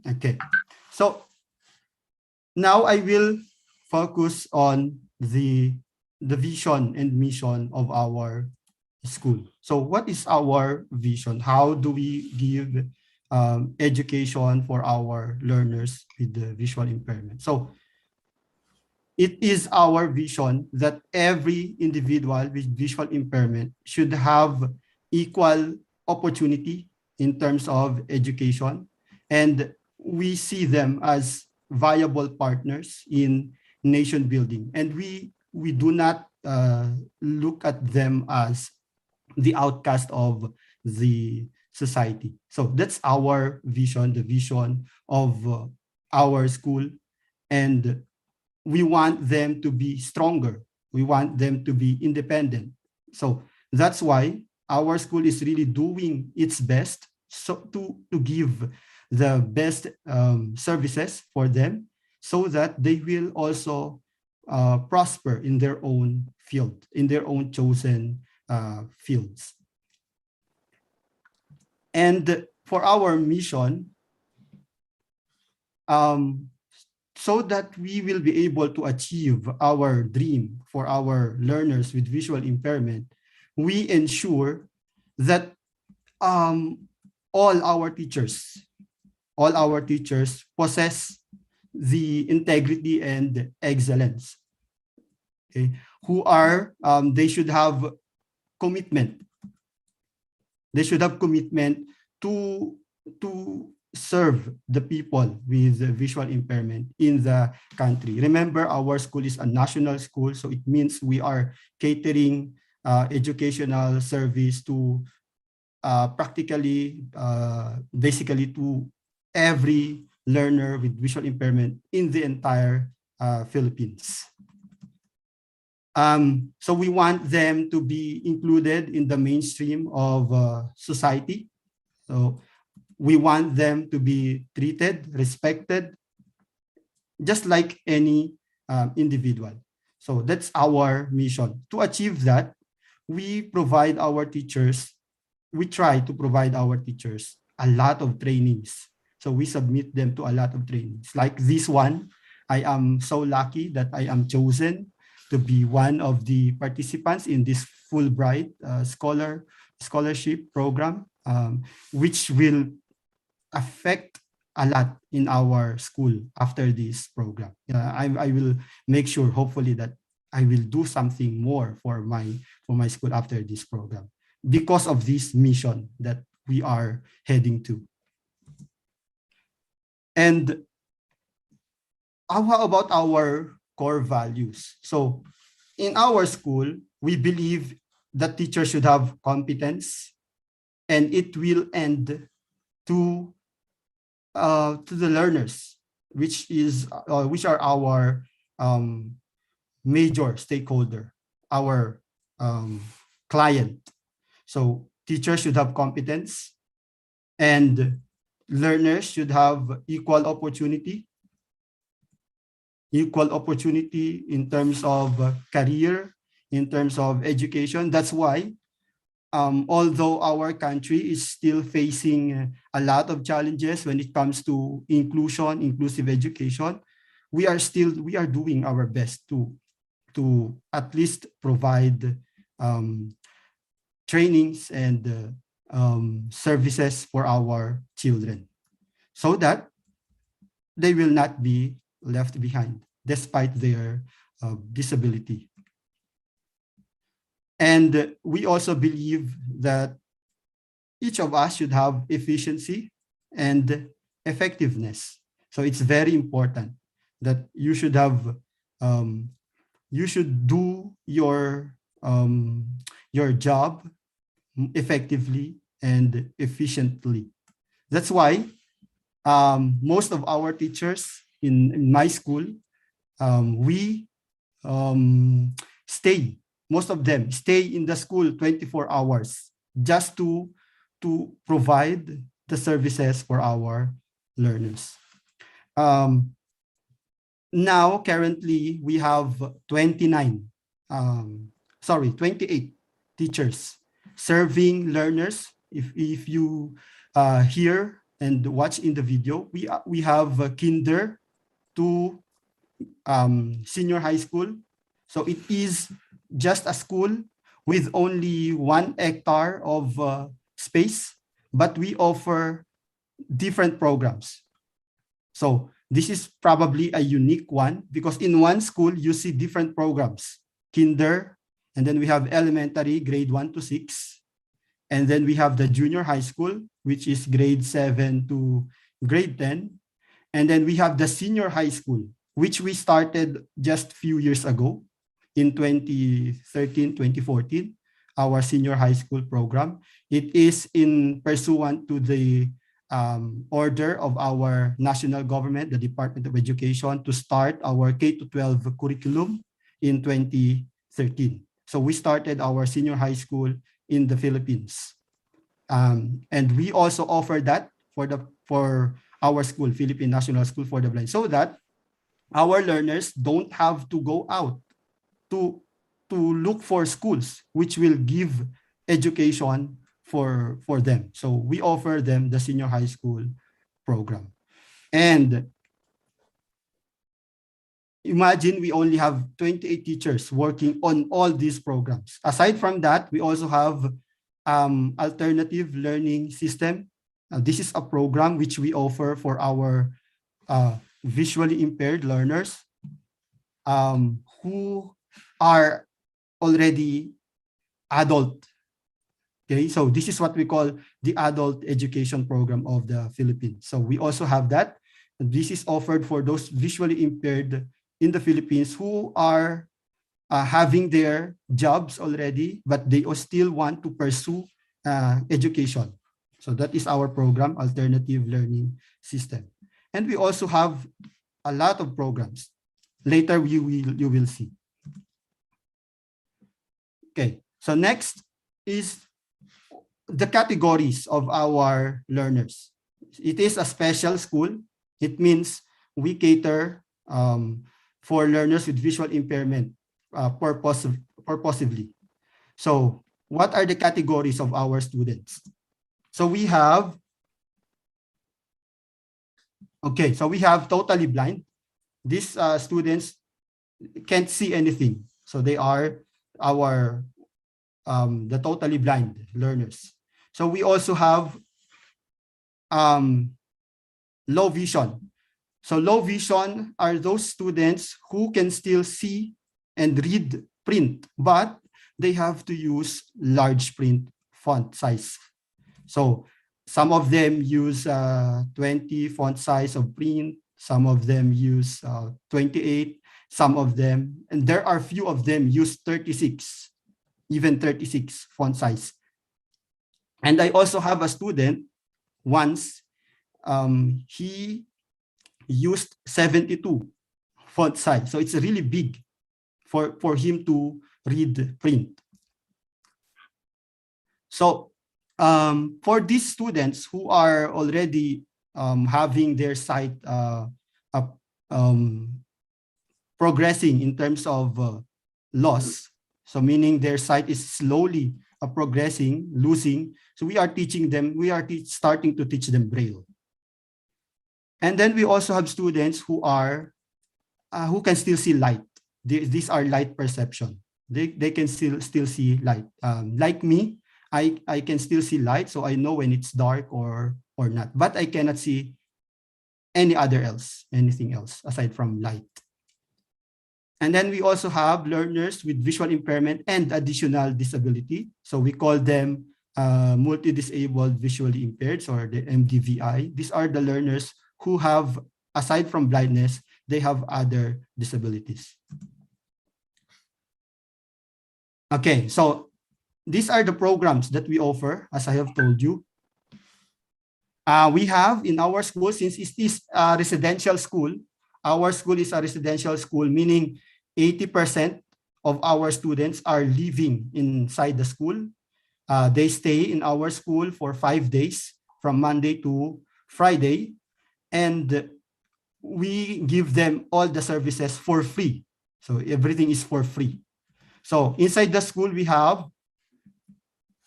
[SPEAKER 6] Okay, so now I will focus on the vision and mission of our school. So what is our vision? How do we give education for our learners with the visual impairment? So it is our vision that every individual with visual impairment should have equal opportunity in terms of education, and we see them as viable partners in nation building, and we do not look at them as the outcast of the society. So that's our vision, the vision of our school, and we want them to be stronger. We want them to be independent. So that's why our school is really doing its best to give the best services for them, so that they will also prosper in their own field, in their own chosen fields. And for our mission, so that we will be able to achieve our dream for our learners with visual impairment, we ensure that all our teachers possess the integrity and excellence. Okay, they should have commitment. They should have commitment to serve the people with visual impairment in the country. Remember, our school is a national school, so it means we are catering educational service to basically to every learner with visual impairment in the entire Philippines. So we want them to be included in the mainstream of society. So we want them to be treated, respected, just like any individual. So that's our mission. To achieve that, we try to provide our teachers a lot of trainings. So we submit them to a lot of trainings. Like this one, I am so lucky that I am chosen to be one of the participants in this Fulbright scholarship program, which will affect a lot in our school after this program. I will make sure, hopefully, that I will do something more for my school after this program, because of this mission that we are heading to. And how about our core values? So in our school, we believe that teachers should have competence, and it will end to the learners, which are our major stakeholder, our client. So teachers should have competence, and learners should have equal opportunity in terms of career, in terms of education. That's why although our country is still facing a lot of challenges when it comes to inclusive education, we are doing our best to at least provide trainings and services for our children so that they will not be left behind despite their disability. And we also believe that each of us should have efficiency and effectiveness. So it's very important that you should have, you should do your job effectively and efficiently. That's why most of our teachers in my school, we stay. Most of them stay in the school 24 hours just to provide the services for our learners. Now, currently, we have 28 teachers serving learners. If you hear and watch in the video, we have kinder to senior high school. So it is just a school with only 1 hectare of space, but we offer different programs. So this is probably a unique one because in one school, you see different programs, kinder, and then we have elementary, grade 1 to 6. And then we have the junior high school, which is grade 7 to grade 10. And then we have the senior high school, which we started just a few years ago in 2013, 2014, our senior high school program. It is in pursuant to the order of our national government, the Department of Education, to start our K-12 curriculum in 2013. So we started our senior high school in the Philippines. And we also offer that for our school, Philippine National School for the Blind, so that our learners don't have to go out to look for schools which will give education for them. So we offer them the senior high school program. And imagine we only have 28 teachers working on all these programs. Aside from that, we also have alternative learning system. This is a program which we offer for our visually impaired learners who are already adult. Okay, so this is what we call the adult education program of the Philippines. So we also have that. This is offered for those visually impaired in the Philippines who are having their jobs already, but they still want to pursue education. So that is our program, Alternative Learning System. And we also have a lot of programs. Later you will see. Okay, so next is the categories of our learners. It is a special school. It means we cater for learners with visual impairment purposively. So what are the categories of our students? So we have, okay, so we have totally blind. These students can't see anything. So they are our the totally blind learners. So we also have low vision. So low vision are those students who can still see and read print, but they have to use large print font size. So some of them use 20 font size of print, some of them use 28, some of them, and there are few of them use 36, even 36 font size. And I also have a student once, he used 72 font size. So it's really big for him to read print. So for these students who are already having their sight progressing in terms of loss, so meaning their sight is slowly progressing, losing. So we are teaching them, we are starting to teach them Braille. And then we also have students who can still see light. These are light perception. They can still see light. Like me, I can still see light, so I know when it's dark or not. But I cannot see anything else aside from light. And then we also have learners with visual impairment and additional disability. So we call them multi-disabled visually impaired, or the MDVI. These are the learners who have, aside from blindness, they have other disabilities. Okay, so these are the programs that we offer, as I have told you. We have in our school, since it is a residential school, our school is a residential school, meaning 80% of our students are living inside the school. They stay in our school for 5 days, from Monday to Friday, and we give them all the services for free. So everything is for free. So inside the school, we have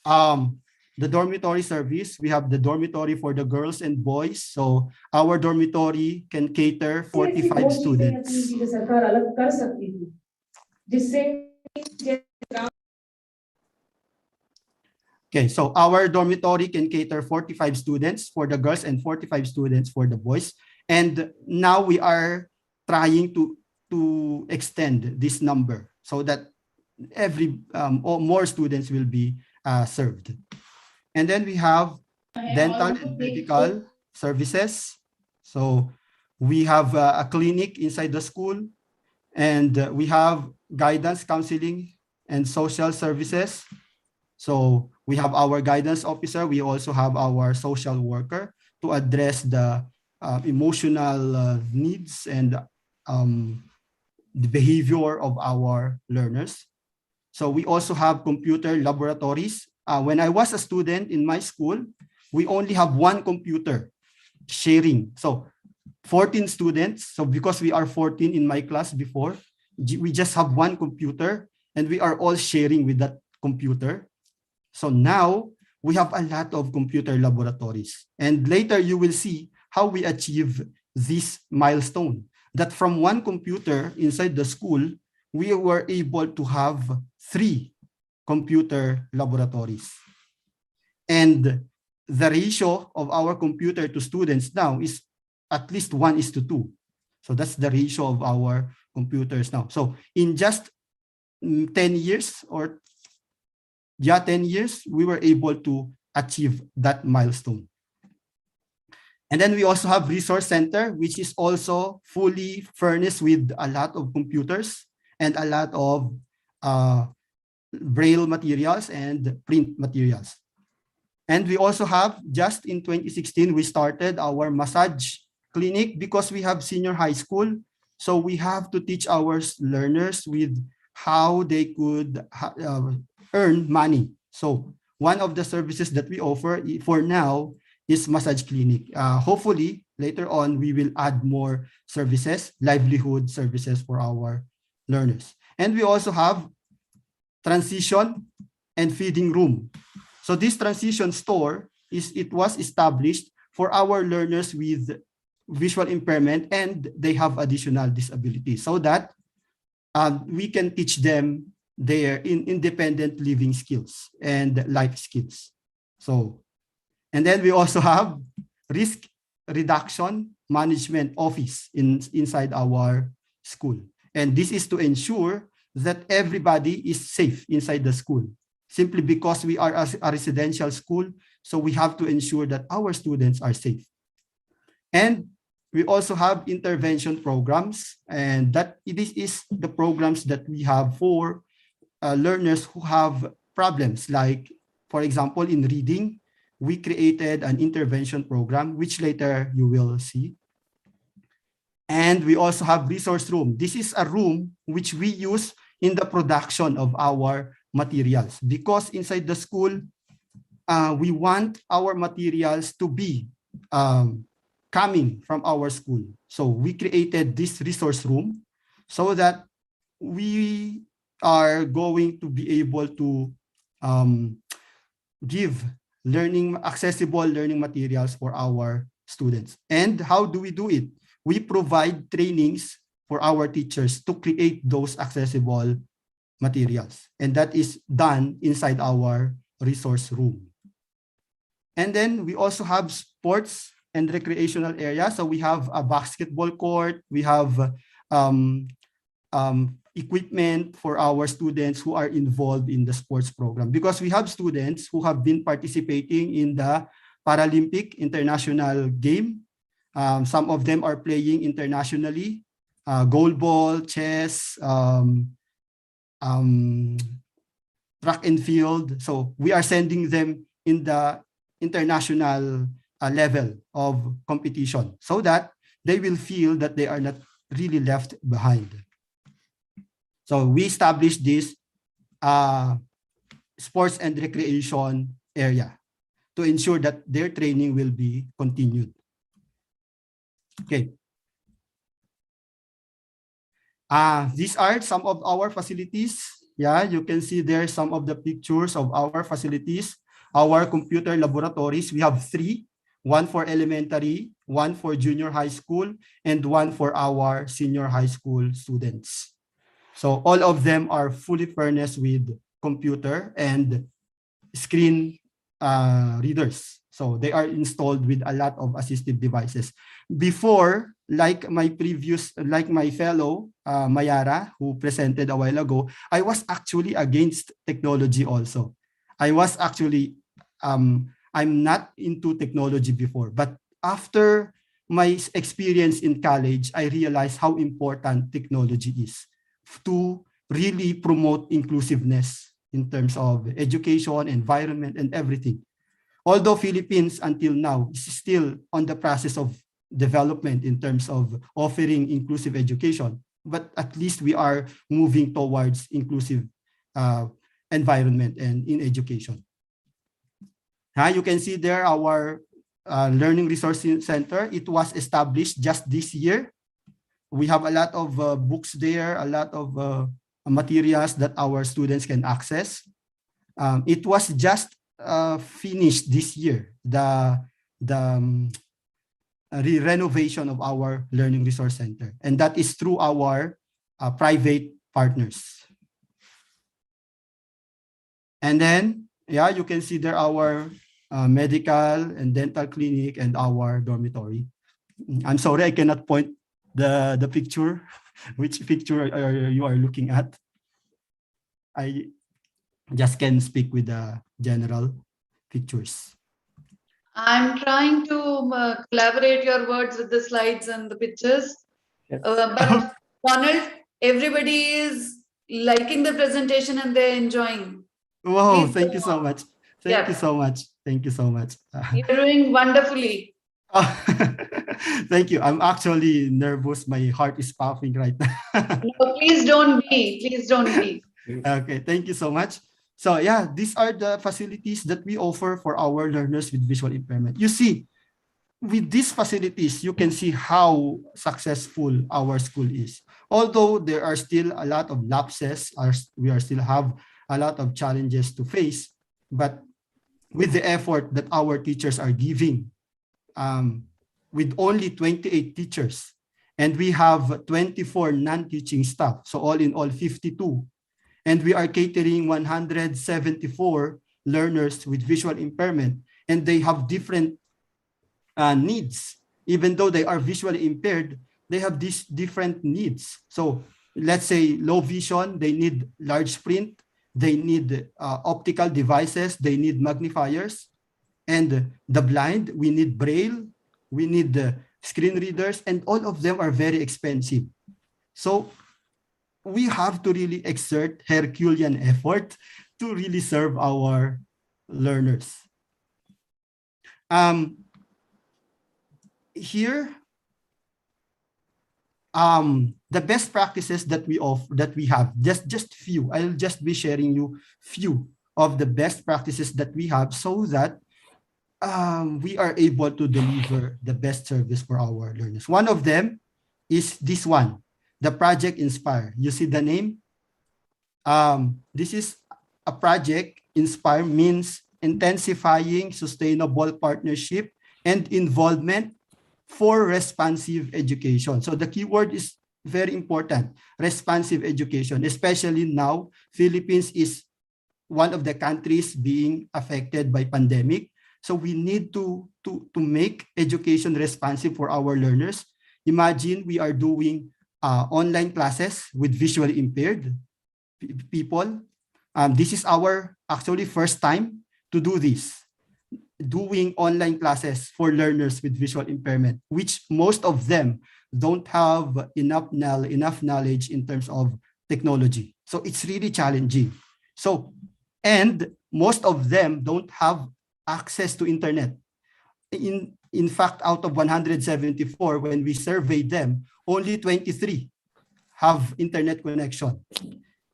[SPEAKER 6] the dormitory service. We have the dormitory for the girls and boys. So our dormitory can cater 45 students. Okay, so our dormitory can cater 45 students for the girls and 45 students for the boys. And now we are trying to extend this number so that more students will be served. And then we have dental and medical services. So we have a clinic inside the school, and we have guidance, counseling, and social services. So we have our guidance officer. We also have our social worker to address the emotional needs and the behavior of our learners. So we also have computer laboratories. When I was a student in my school, we only have one computer sharing. So 14 students. So because we are 14 in my class before, we just have one computer and we are all sharing with that computer. So now we have a lot of computer laboratories. And later you will see how we achieve this milestone, that from one computer inside the school, we were able to have 3 computer laboratories. And the ratio of our computer to students now is at least 1:2. So that's the ratio of our computers now. So in just 10 years, 10 years, we were able to achieve that milestone. And then we also have resource center, which is also fully furnished with a lot of computers and a lot of Braille materials and print materials. And we also have, just in 2016, we started our massage clinic because we have senior high school. So we have to teach our learners with how they could earn money. So one of the services that we offer for now is massage clinic. Hopefully, later on, we will add more services, livelihood services for our learners. And we also have transition and feeding room. So this transition store was established for our learners with visual impairment and they have additional disabilities, so that we can teach them their independent living skills and life skills. So, and then we also have risk reduction management office inside our school. And this is to ensure that everybody is safe inside the school. Simply because we are a residential school, so we have to ensure that our students are safe. And we also have intervention programs, and that this is the programs that we have for learners who have problems. Like, for example, in reading, we created an intervention program, which later you will see. And we also have resource room. This is a room which we use in the production of our materials, because inside the school, we want our materials to be coming from our school. So we created this resource room so that we are going to be able to give accessible learning materials for our students. And how do we do it? We provide trainings for our teachers to create those accessible materials. And that is done inside our resource room. And then we also have sports and recreational area. So we have a basketball court. We have equipment for our students who are involved in the sports program, because we have students who have been participating in the Paralympic international game. Some of them are playing internationally, goalball, chess, track and field. So we are sending them in the international level of competition so that they will feel that they are not really left behind. So we established this sports and recreation area to ensure that their training will be continued. Okay. These are some of our facilities. Yeah, you can see there some of the pictures of our facilities. Our computer laboratories, we have 3, one for elementary, one for junior high school, and one for our senior high school students. So all of them are fully furnished with computer and screen readers. So they are installed with a lot of assistive devices. Before, like my fellow Mayara, who presented a while ago, I was actually against technology also. I was actually, I'm not into technology before, but after my experience in college, I realized how important technology is to really promote inclusiveness in terms of education, environment, and everything. Although Philippines until now is still on the process of development in terms of offering inclusive education, but at least we are moving towards inclusive environment and in education. You can see there our Learning Resource Center. It was established just this year. We have a lot of books there, a lot of materials that our students can access. It was just finished this year, the renovation of our Learning Resource Center, and that is through our private partners. And then, yeah, you can see there our medical and dental clinic and our dormitory. I'm sorry, I cannot point the picture. Which picture you are looking at? I just can speak with the general pictures.
[SPEAKER 2] I'm trying to collaborate your words with the slides and the pictures.
[SPEAKER 1] Yes.
[SPEAKER 2] But Donald, everybody is liking the presentation and they're enjoying.
[SPEAKER 6] Wow,
[SPEAKER 2] Please
[SPEAKER 6] thank you so much. Thank you so much. Thank you so much.
[SPEAKER 2] You're doing wonderfully.
[SPEAKER 6] Thank you. I'm actually nervous. My heart is pumping right now.
[SPEAKER 2] No, please don't be. Please don't be.
[SPEAKER 6] Okay, thank you so much. So yeah, these are the facilities that we offer for our learners with visual impairment. You see, with these facilities, you can see how successful our school is. Although there are still a lot of lapses, we still have a lot of challenges to face, but with the effort that our teachers are giving, with only 28 teachers, and we have 24 non-teaching staff, so all in all 52, and we are catering 174 learners with visual impairment, and they have different needs. Even though they are visually impaired, they have these different needs. So let's say low vision, they need large print, they need optical devices, they need magnifiers. And the blind, we need braille, we need screen readers, and all of them are very expensive. So we have to really exert Herculean effort to really serve our learners. Here, the best practices that we have, just few. I'll just be sharing you few of the best practices that we have so that we are able to deliver the best service for our learners. One of them is this one, the Project Inspire. You see the name? This is a project INSPIRE means intensifying sustainable partnership and involvement for responsive education. So the keyword is very important, responsive education, especially now, Philippines is one of the countries being affected by pandemic. So we need to make education responsive for our learners. Imagine we are doing online classes with visually impaired people. This is our actually first time to do this, doing online classes for learners with visual impairment, which most of them don't have enough knowledge in terms of technology. So it's really challenging. So, and most of them don't have access to internet. In fact, out of 174, when we surveyed them, only 23 have internet connection.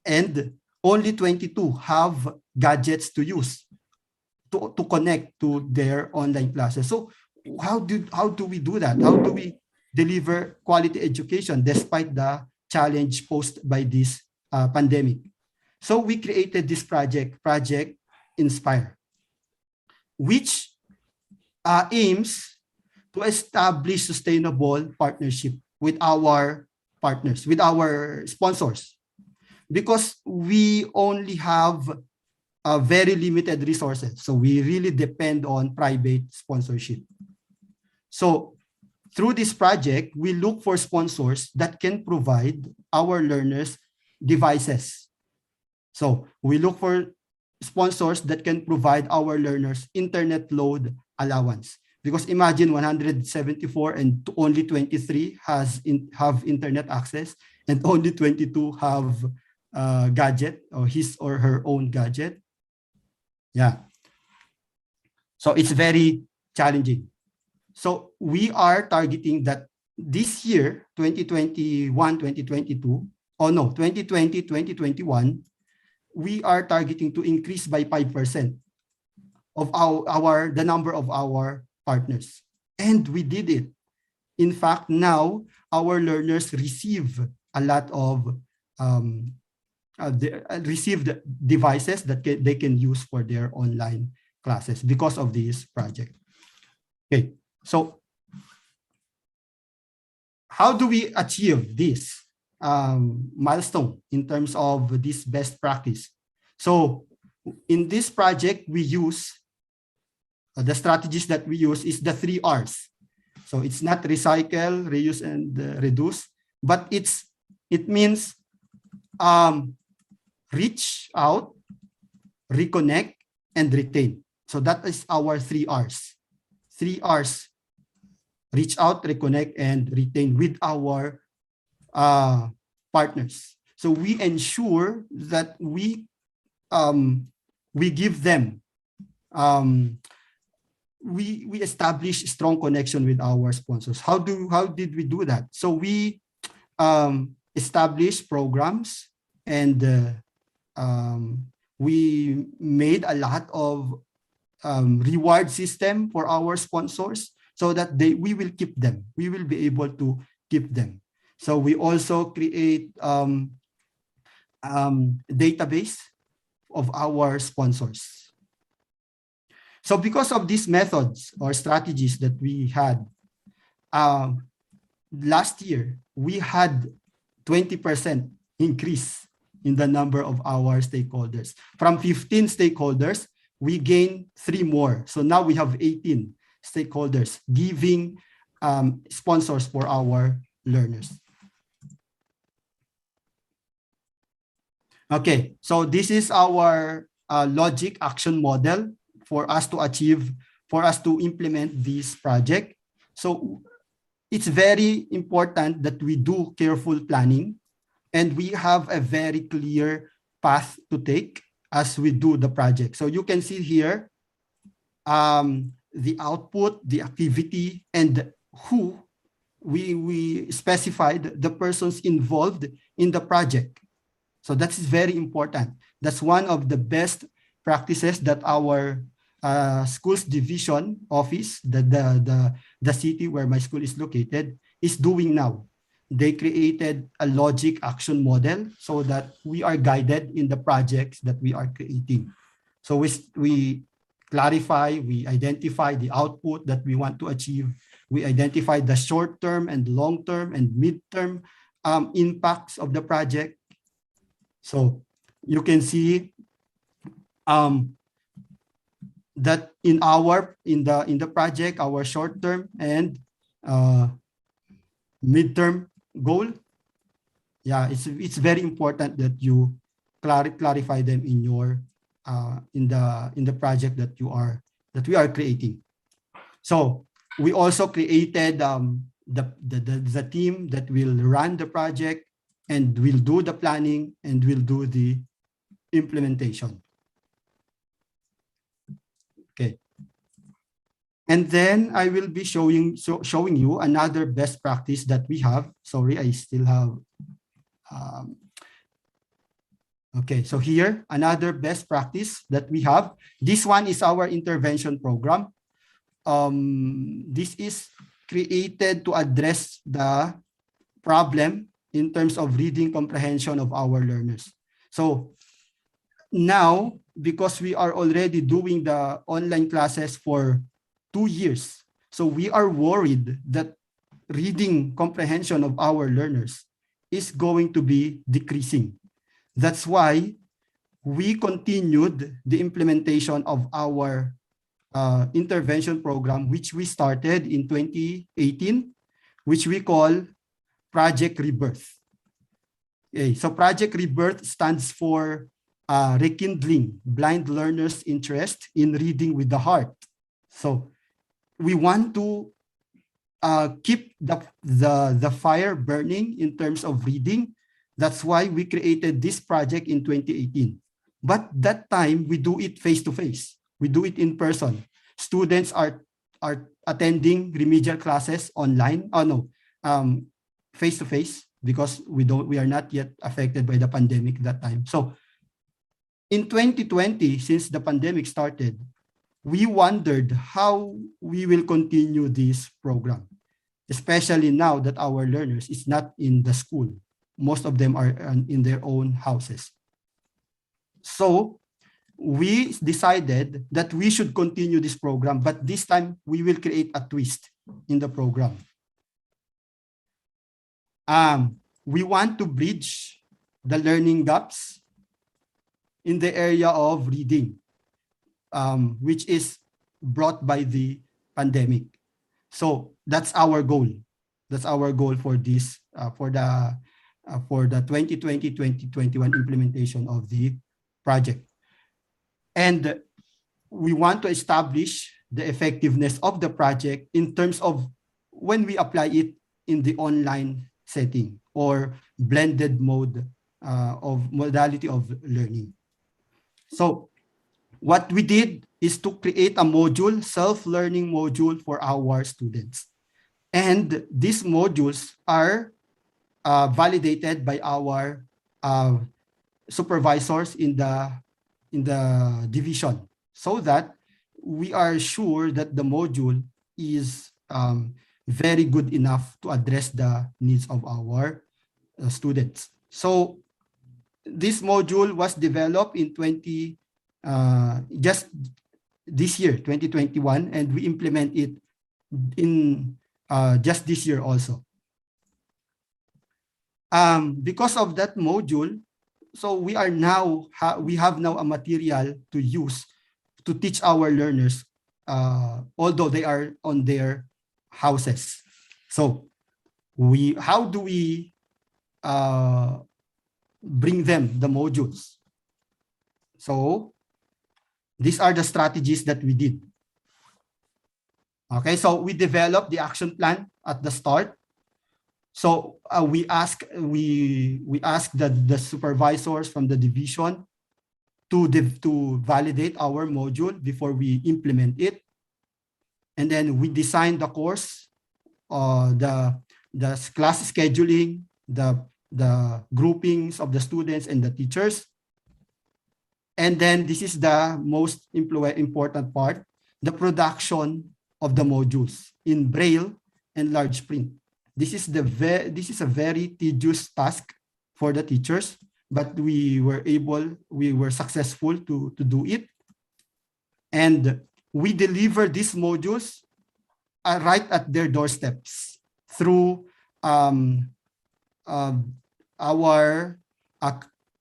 [SPEAKER 6] And only 22 have gadgets to use to connect to their online classes. So how do we do that? How do we deliver quality education despite the challenge posed by this pandemic? So we created this project INSPIRE, which aims to establish sustainable partnership with our partners, with our sponsors, because we only have very limited resources. So we really depend on private sponsorship. So through this project, we look for sponsors that can provide our learners devices. So we look for sponsors that can provide our learners internet load allowance. Because imagine 174 and only 23 have internet access, and only 22 have gadget or his or her own gadget. Yeah. So it's very challenging. So we are targeting that this year, 2021, 2022, or no, 2020, 2021, we are targeting to increase by 5% of the number of our partners. And we did it. In fact, now our learners receive a lot of received devices that they can use for their online classes because of this project. Okay, so how do we achieve this milestone in terms of this best practice? So in this project, we use the strategies that we use is the 3 R's. So it's not recycle, reuse, and reduce, but it means reach out, reconnect, and retain. So that is our 3 R's. 3 R's: reach out, reconnect, and retain with our partners. So we ensure that we give them, we establish strong connection with our sponsors. How did we do that? So we established programs, and we made a lot of reward system for our sponsors so that we will keep them. We will be able to keep them. So we also create database of our sponsors. So because of these methods or strategies that we had, last year, we had 20% increase in the number of our stakeholders. From 15 stakeholders, we gained 3 more. So now we have 18 stakeholders giving sponsors for our learners. Okay, so this is our logic action model for us to achieve, for us to implement this project. So it's very important that we do careful planning, and we have a very clear path to take as we do the project. So you can see here the output, the activity, and who we specified the persons involved in the project. So that is very important. That's one of the best practices that our schools division office, the city where my school is located, is doing now. They created a logic action model so that we are guided in the projects that we are creating. So we clarify, we identify the output that we want to achieve. We identify the short-term and long-term and mid-term impacts of the project. So you can see that in the project, our short-term and mid-term goal, yeah, it's very important that you clarify them in your in the project that we are creating. So we also created the team that will run the project and will do the planning and will do the implementation. Okay. And then I will be showing you another best practice that we have. Sorry, I still have. Okay, so here, another best practice that we have. This one is our intervention program. This is created to address the problem in terms of reading comprehension of our learners. So now, because we are already doing the online classes for 2 years, so we are worried that reading comprehension of our learners is going to be decreasing. That's why we continued the implementation of our intervention program, which we started in 2018, which we call Project Rebirth. Okay, so Project Rebirth stands for rekindling blind learners' interest in reading with the heart. So we want to keep the fire burning in terms of reading. That's why we created this project in 2018. But that time we do it face-to-face. We do it in person. Students are attending remedial classes online. Face-to-face, because we are not yet affected by the pandemic that time. So in 2020, since the pandemic started, we wondered how we will continue this program, especially now that our learners is not in the school. Most of them are in their own houses. So we decided that we should continue this program, but this time we will create a twist in the program. We want to bridge the learning gaps in the area of reading, which is brought by the pandemic. So that's our goal. That's our goal for this, for the 2020-2021 implementation of the project. And we want to establish the effectiveness of the project in terms of when we apply it in the online setting or blended mode of modality of learning. So what we did is to create a module, self-learning module for our students. And these modules are validated by our supervisors in the division, so that we are sure that the module is very good enough to address the needs of our students. So this module was developed in just this year, 2021, and we implement it in just this year also. Because of that module, so we have now a material to use to teach our learners, although they are on their houses. So how do we bring them the modules? So these are the strategies that we did. Okay, so we developed the action plan at the start. So we ask the supervisors from the division to validate our module before we implement it, and then we design the course, the class scheduling, the groupings of the students and the teachers, and then this is the most important part: the production of the modules in Braille and large print. This is a very tedious task for the teachers, but we were successful to do it. And we deliver these modules right at their doorsteps through our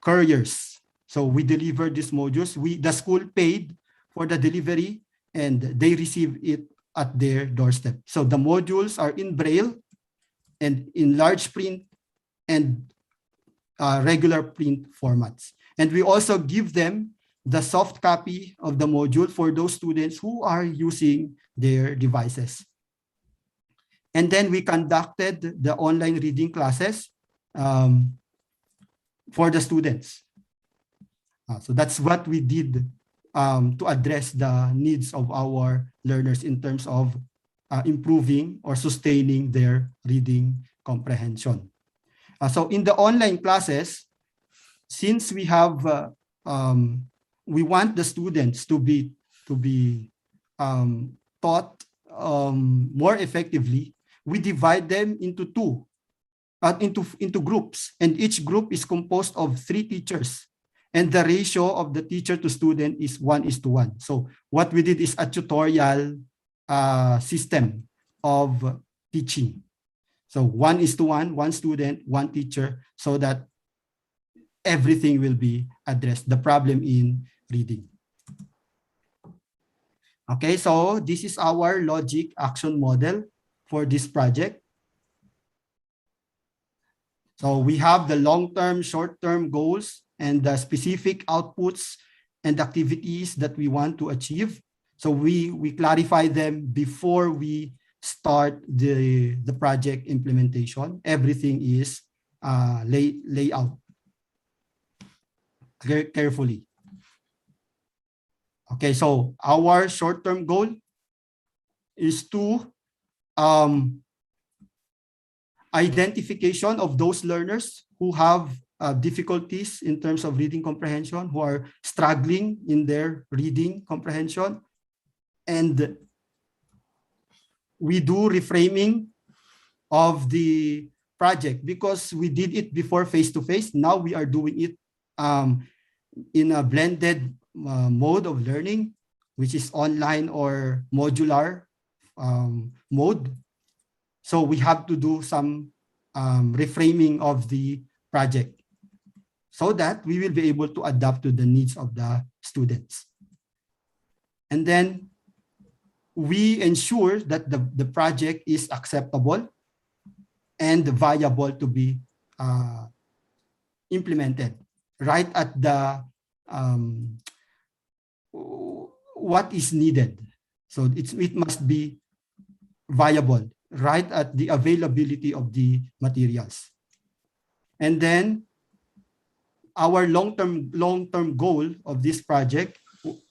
[SPEAKER 6] couriers. So we deliver these modules. The school paid for the delivery and they receive it at their doorstep. So the modules are in Braille and in large print and regular print formats. And we also give them the soft copy of the module for those students who are using their devices. And then we conducted the online reading classes for the students. So that's what we did to address the needs of our learners in terms of improving or sustaining their reading comprehension. So in the online classes, since we have, we want the students to be taught more effectively, we divide them into groups, and each group is composed of 3 teachers. And the ratio of the teacher to student is 1:1. So what we did is a tutorial system of teaching. So 1:1, 1 student, 1 teacher, so that everything will be addressed, the problem in reading. Okay, so this is our logic action model for this project. So we have the long-term, short-term goals and the specific outputs and activities that we want to achieve. So we clarify them before we start the project implementation. Everything is laid out carefully. Okay, so our short-term goal is to identification of those learners who have difficulties in terms of reading comprehension, who are struggling in their reading comprehension. And we do reframing of the project because we did it before face-to-face. Now we are doing it in a blended mode of learning, which is online or modular mode. So we have to do some reframing of the project so that we will be able to adapt to the needs of the students. And then we ensure that the project is acceptable and viable to be implemented right at the what is needed. So it must be viable right at the availability of the materials. And then our long-term goal of this project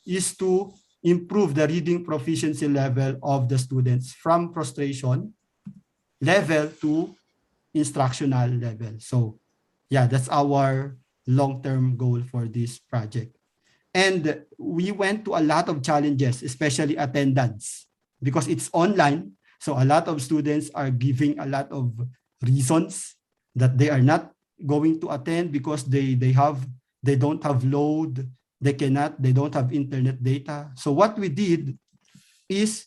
[SPEAKER 6] is to improve the reading proficiency level of the students from frustration level to instructional level. So yeah, that's our long-term goal for this project. And we went to a lot of challenges, especially attendance, because it's online. So a lot of students are giving a lot of reasons that they are not going to attend because they don't have load, they don't have internet data. So what we did is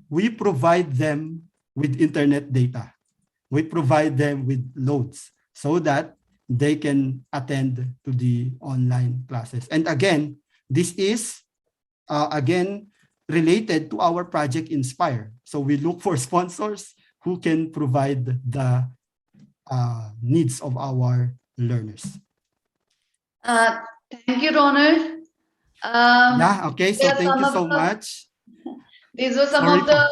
[SPEAKER 6] we provide them with internet data. We provide them with loads so that they can attend to the online classes. And again, this is again related to our project Inspire. So we look for sponsors who can provide the needs of our learners.
[SPEAKER 2] Thank you, Ronald.
[SPEAKER 6] Yeah, okay, so thank you so much.
[SPEAKER 2] These were some of the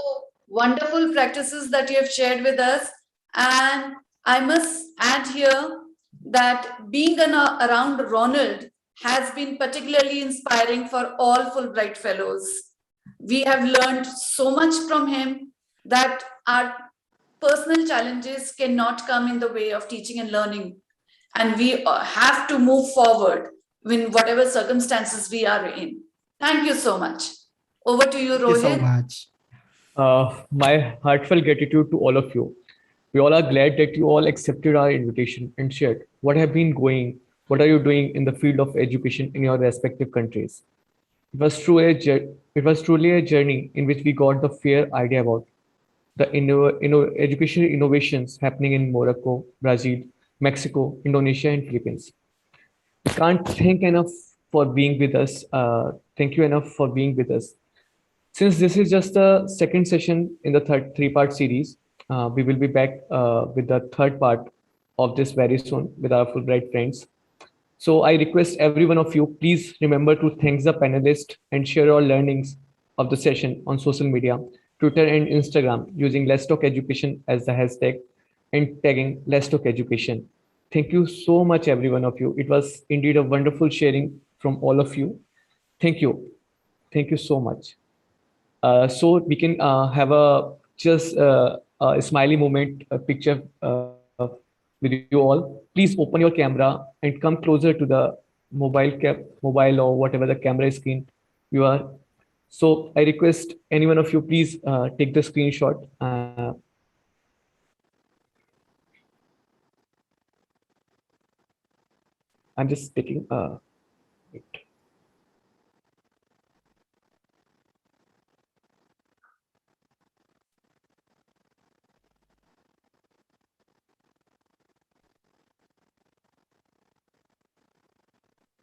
[SPEAKER 2] wonderful practices that you have shared with us. And I must add here that being around Ronald has been particularly inspiring for all Fulbright Fellows. We have learned so much from him that our personal challenges cannot come in the way of teaching and learning. And we have to move forward in whatever circumstances we are in. Thank you so much. Over to you, Rohit.
[SPEAKER 6] Thank you so much.
[SPEAKER 1] My heartfelt gratitude to all of you. We all are glad that you all accepted our invitation and shared what are you doing in the field of education in your respective countries. It It was truly a journey in which we got the fair idea about the educational innovations happening in Morocco, Brazil, Mexico, Indonesia, and Philippines. I can't thank enough for being with us. Thank you enough for being with us. Since this is just the second session in the third three-part series, we will be back with the third part of this very soon with our Fulbright friends. So I request every one of you, please remember to thank the panelists and share your learnings of the session on social media, Twitter and Instagram, using Let's Talk Education as the hashtag and tagging Let's Talk Education. Thank you so much, every one of you. It was indeed a wonderful sharing from all of you. Thank you. Thank you so much. So we can have a smiley moment, a picture with you all. Please open your camera and come closer to the mobile or whatever the camera screen you are. So I request any one of you, please take the screenshot. I'm just taking wait.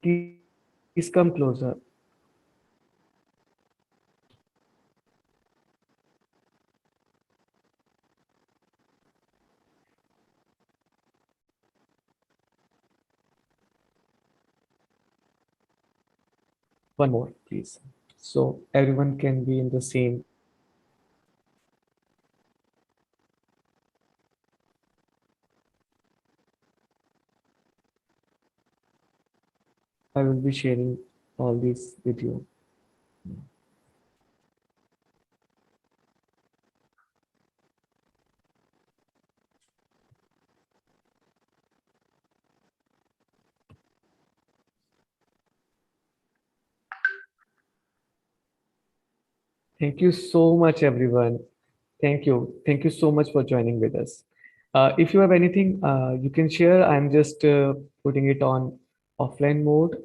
[SPEAKER 1] Please come closer. One more, please. So everyone can be in the same. I will be sharing all these with you. Thank you so much, everyone. Thank you. Thank you so much for joining with us. If you have anything you can share, I'm just putting it on offline mode.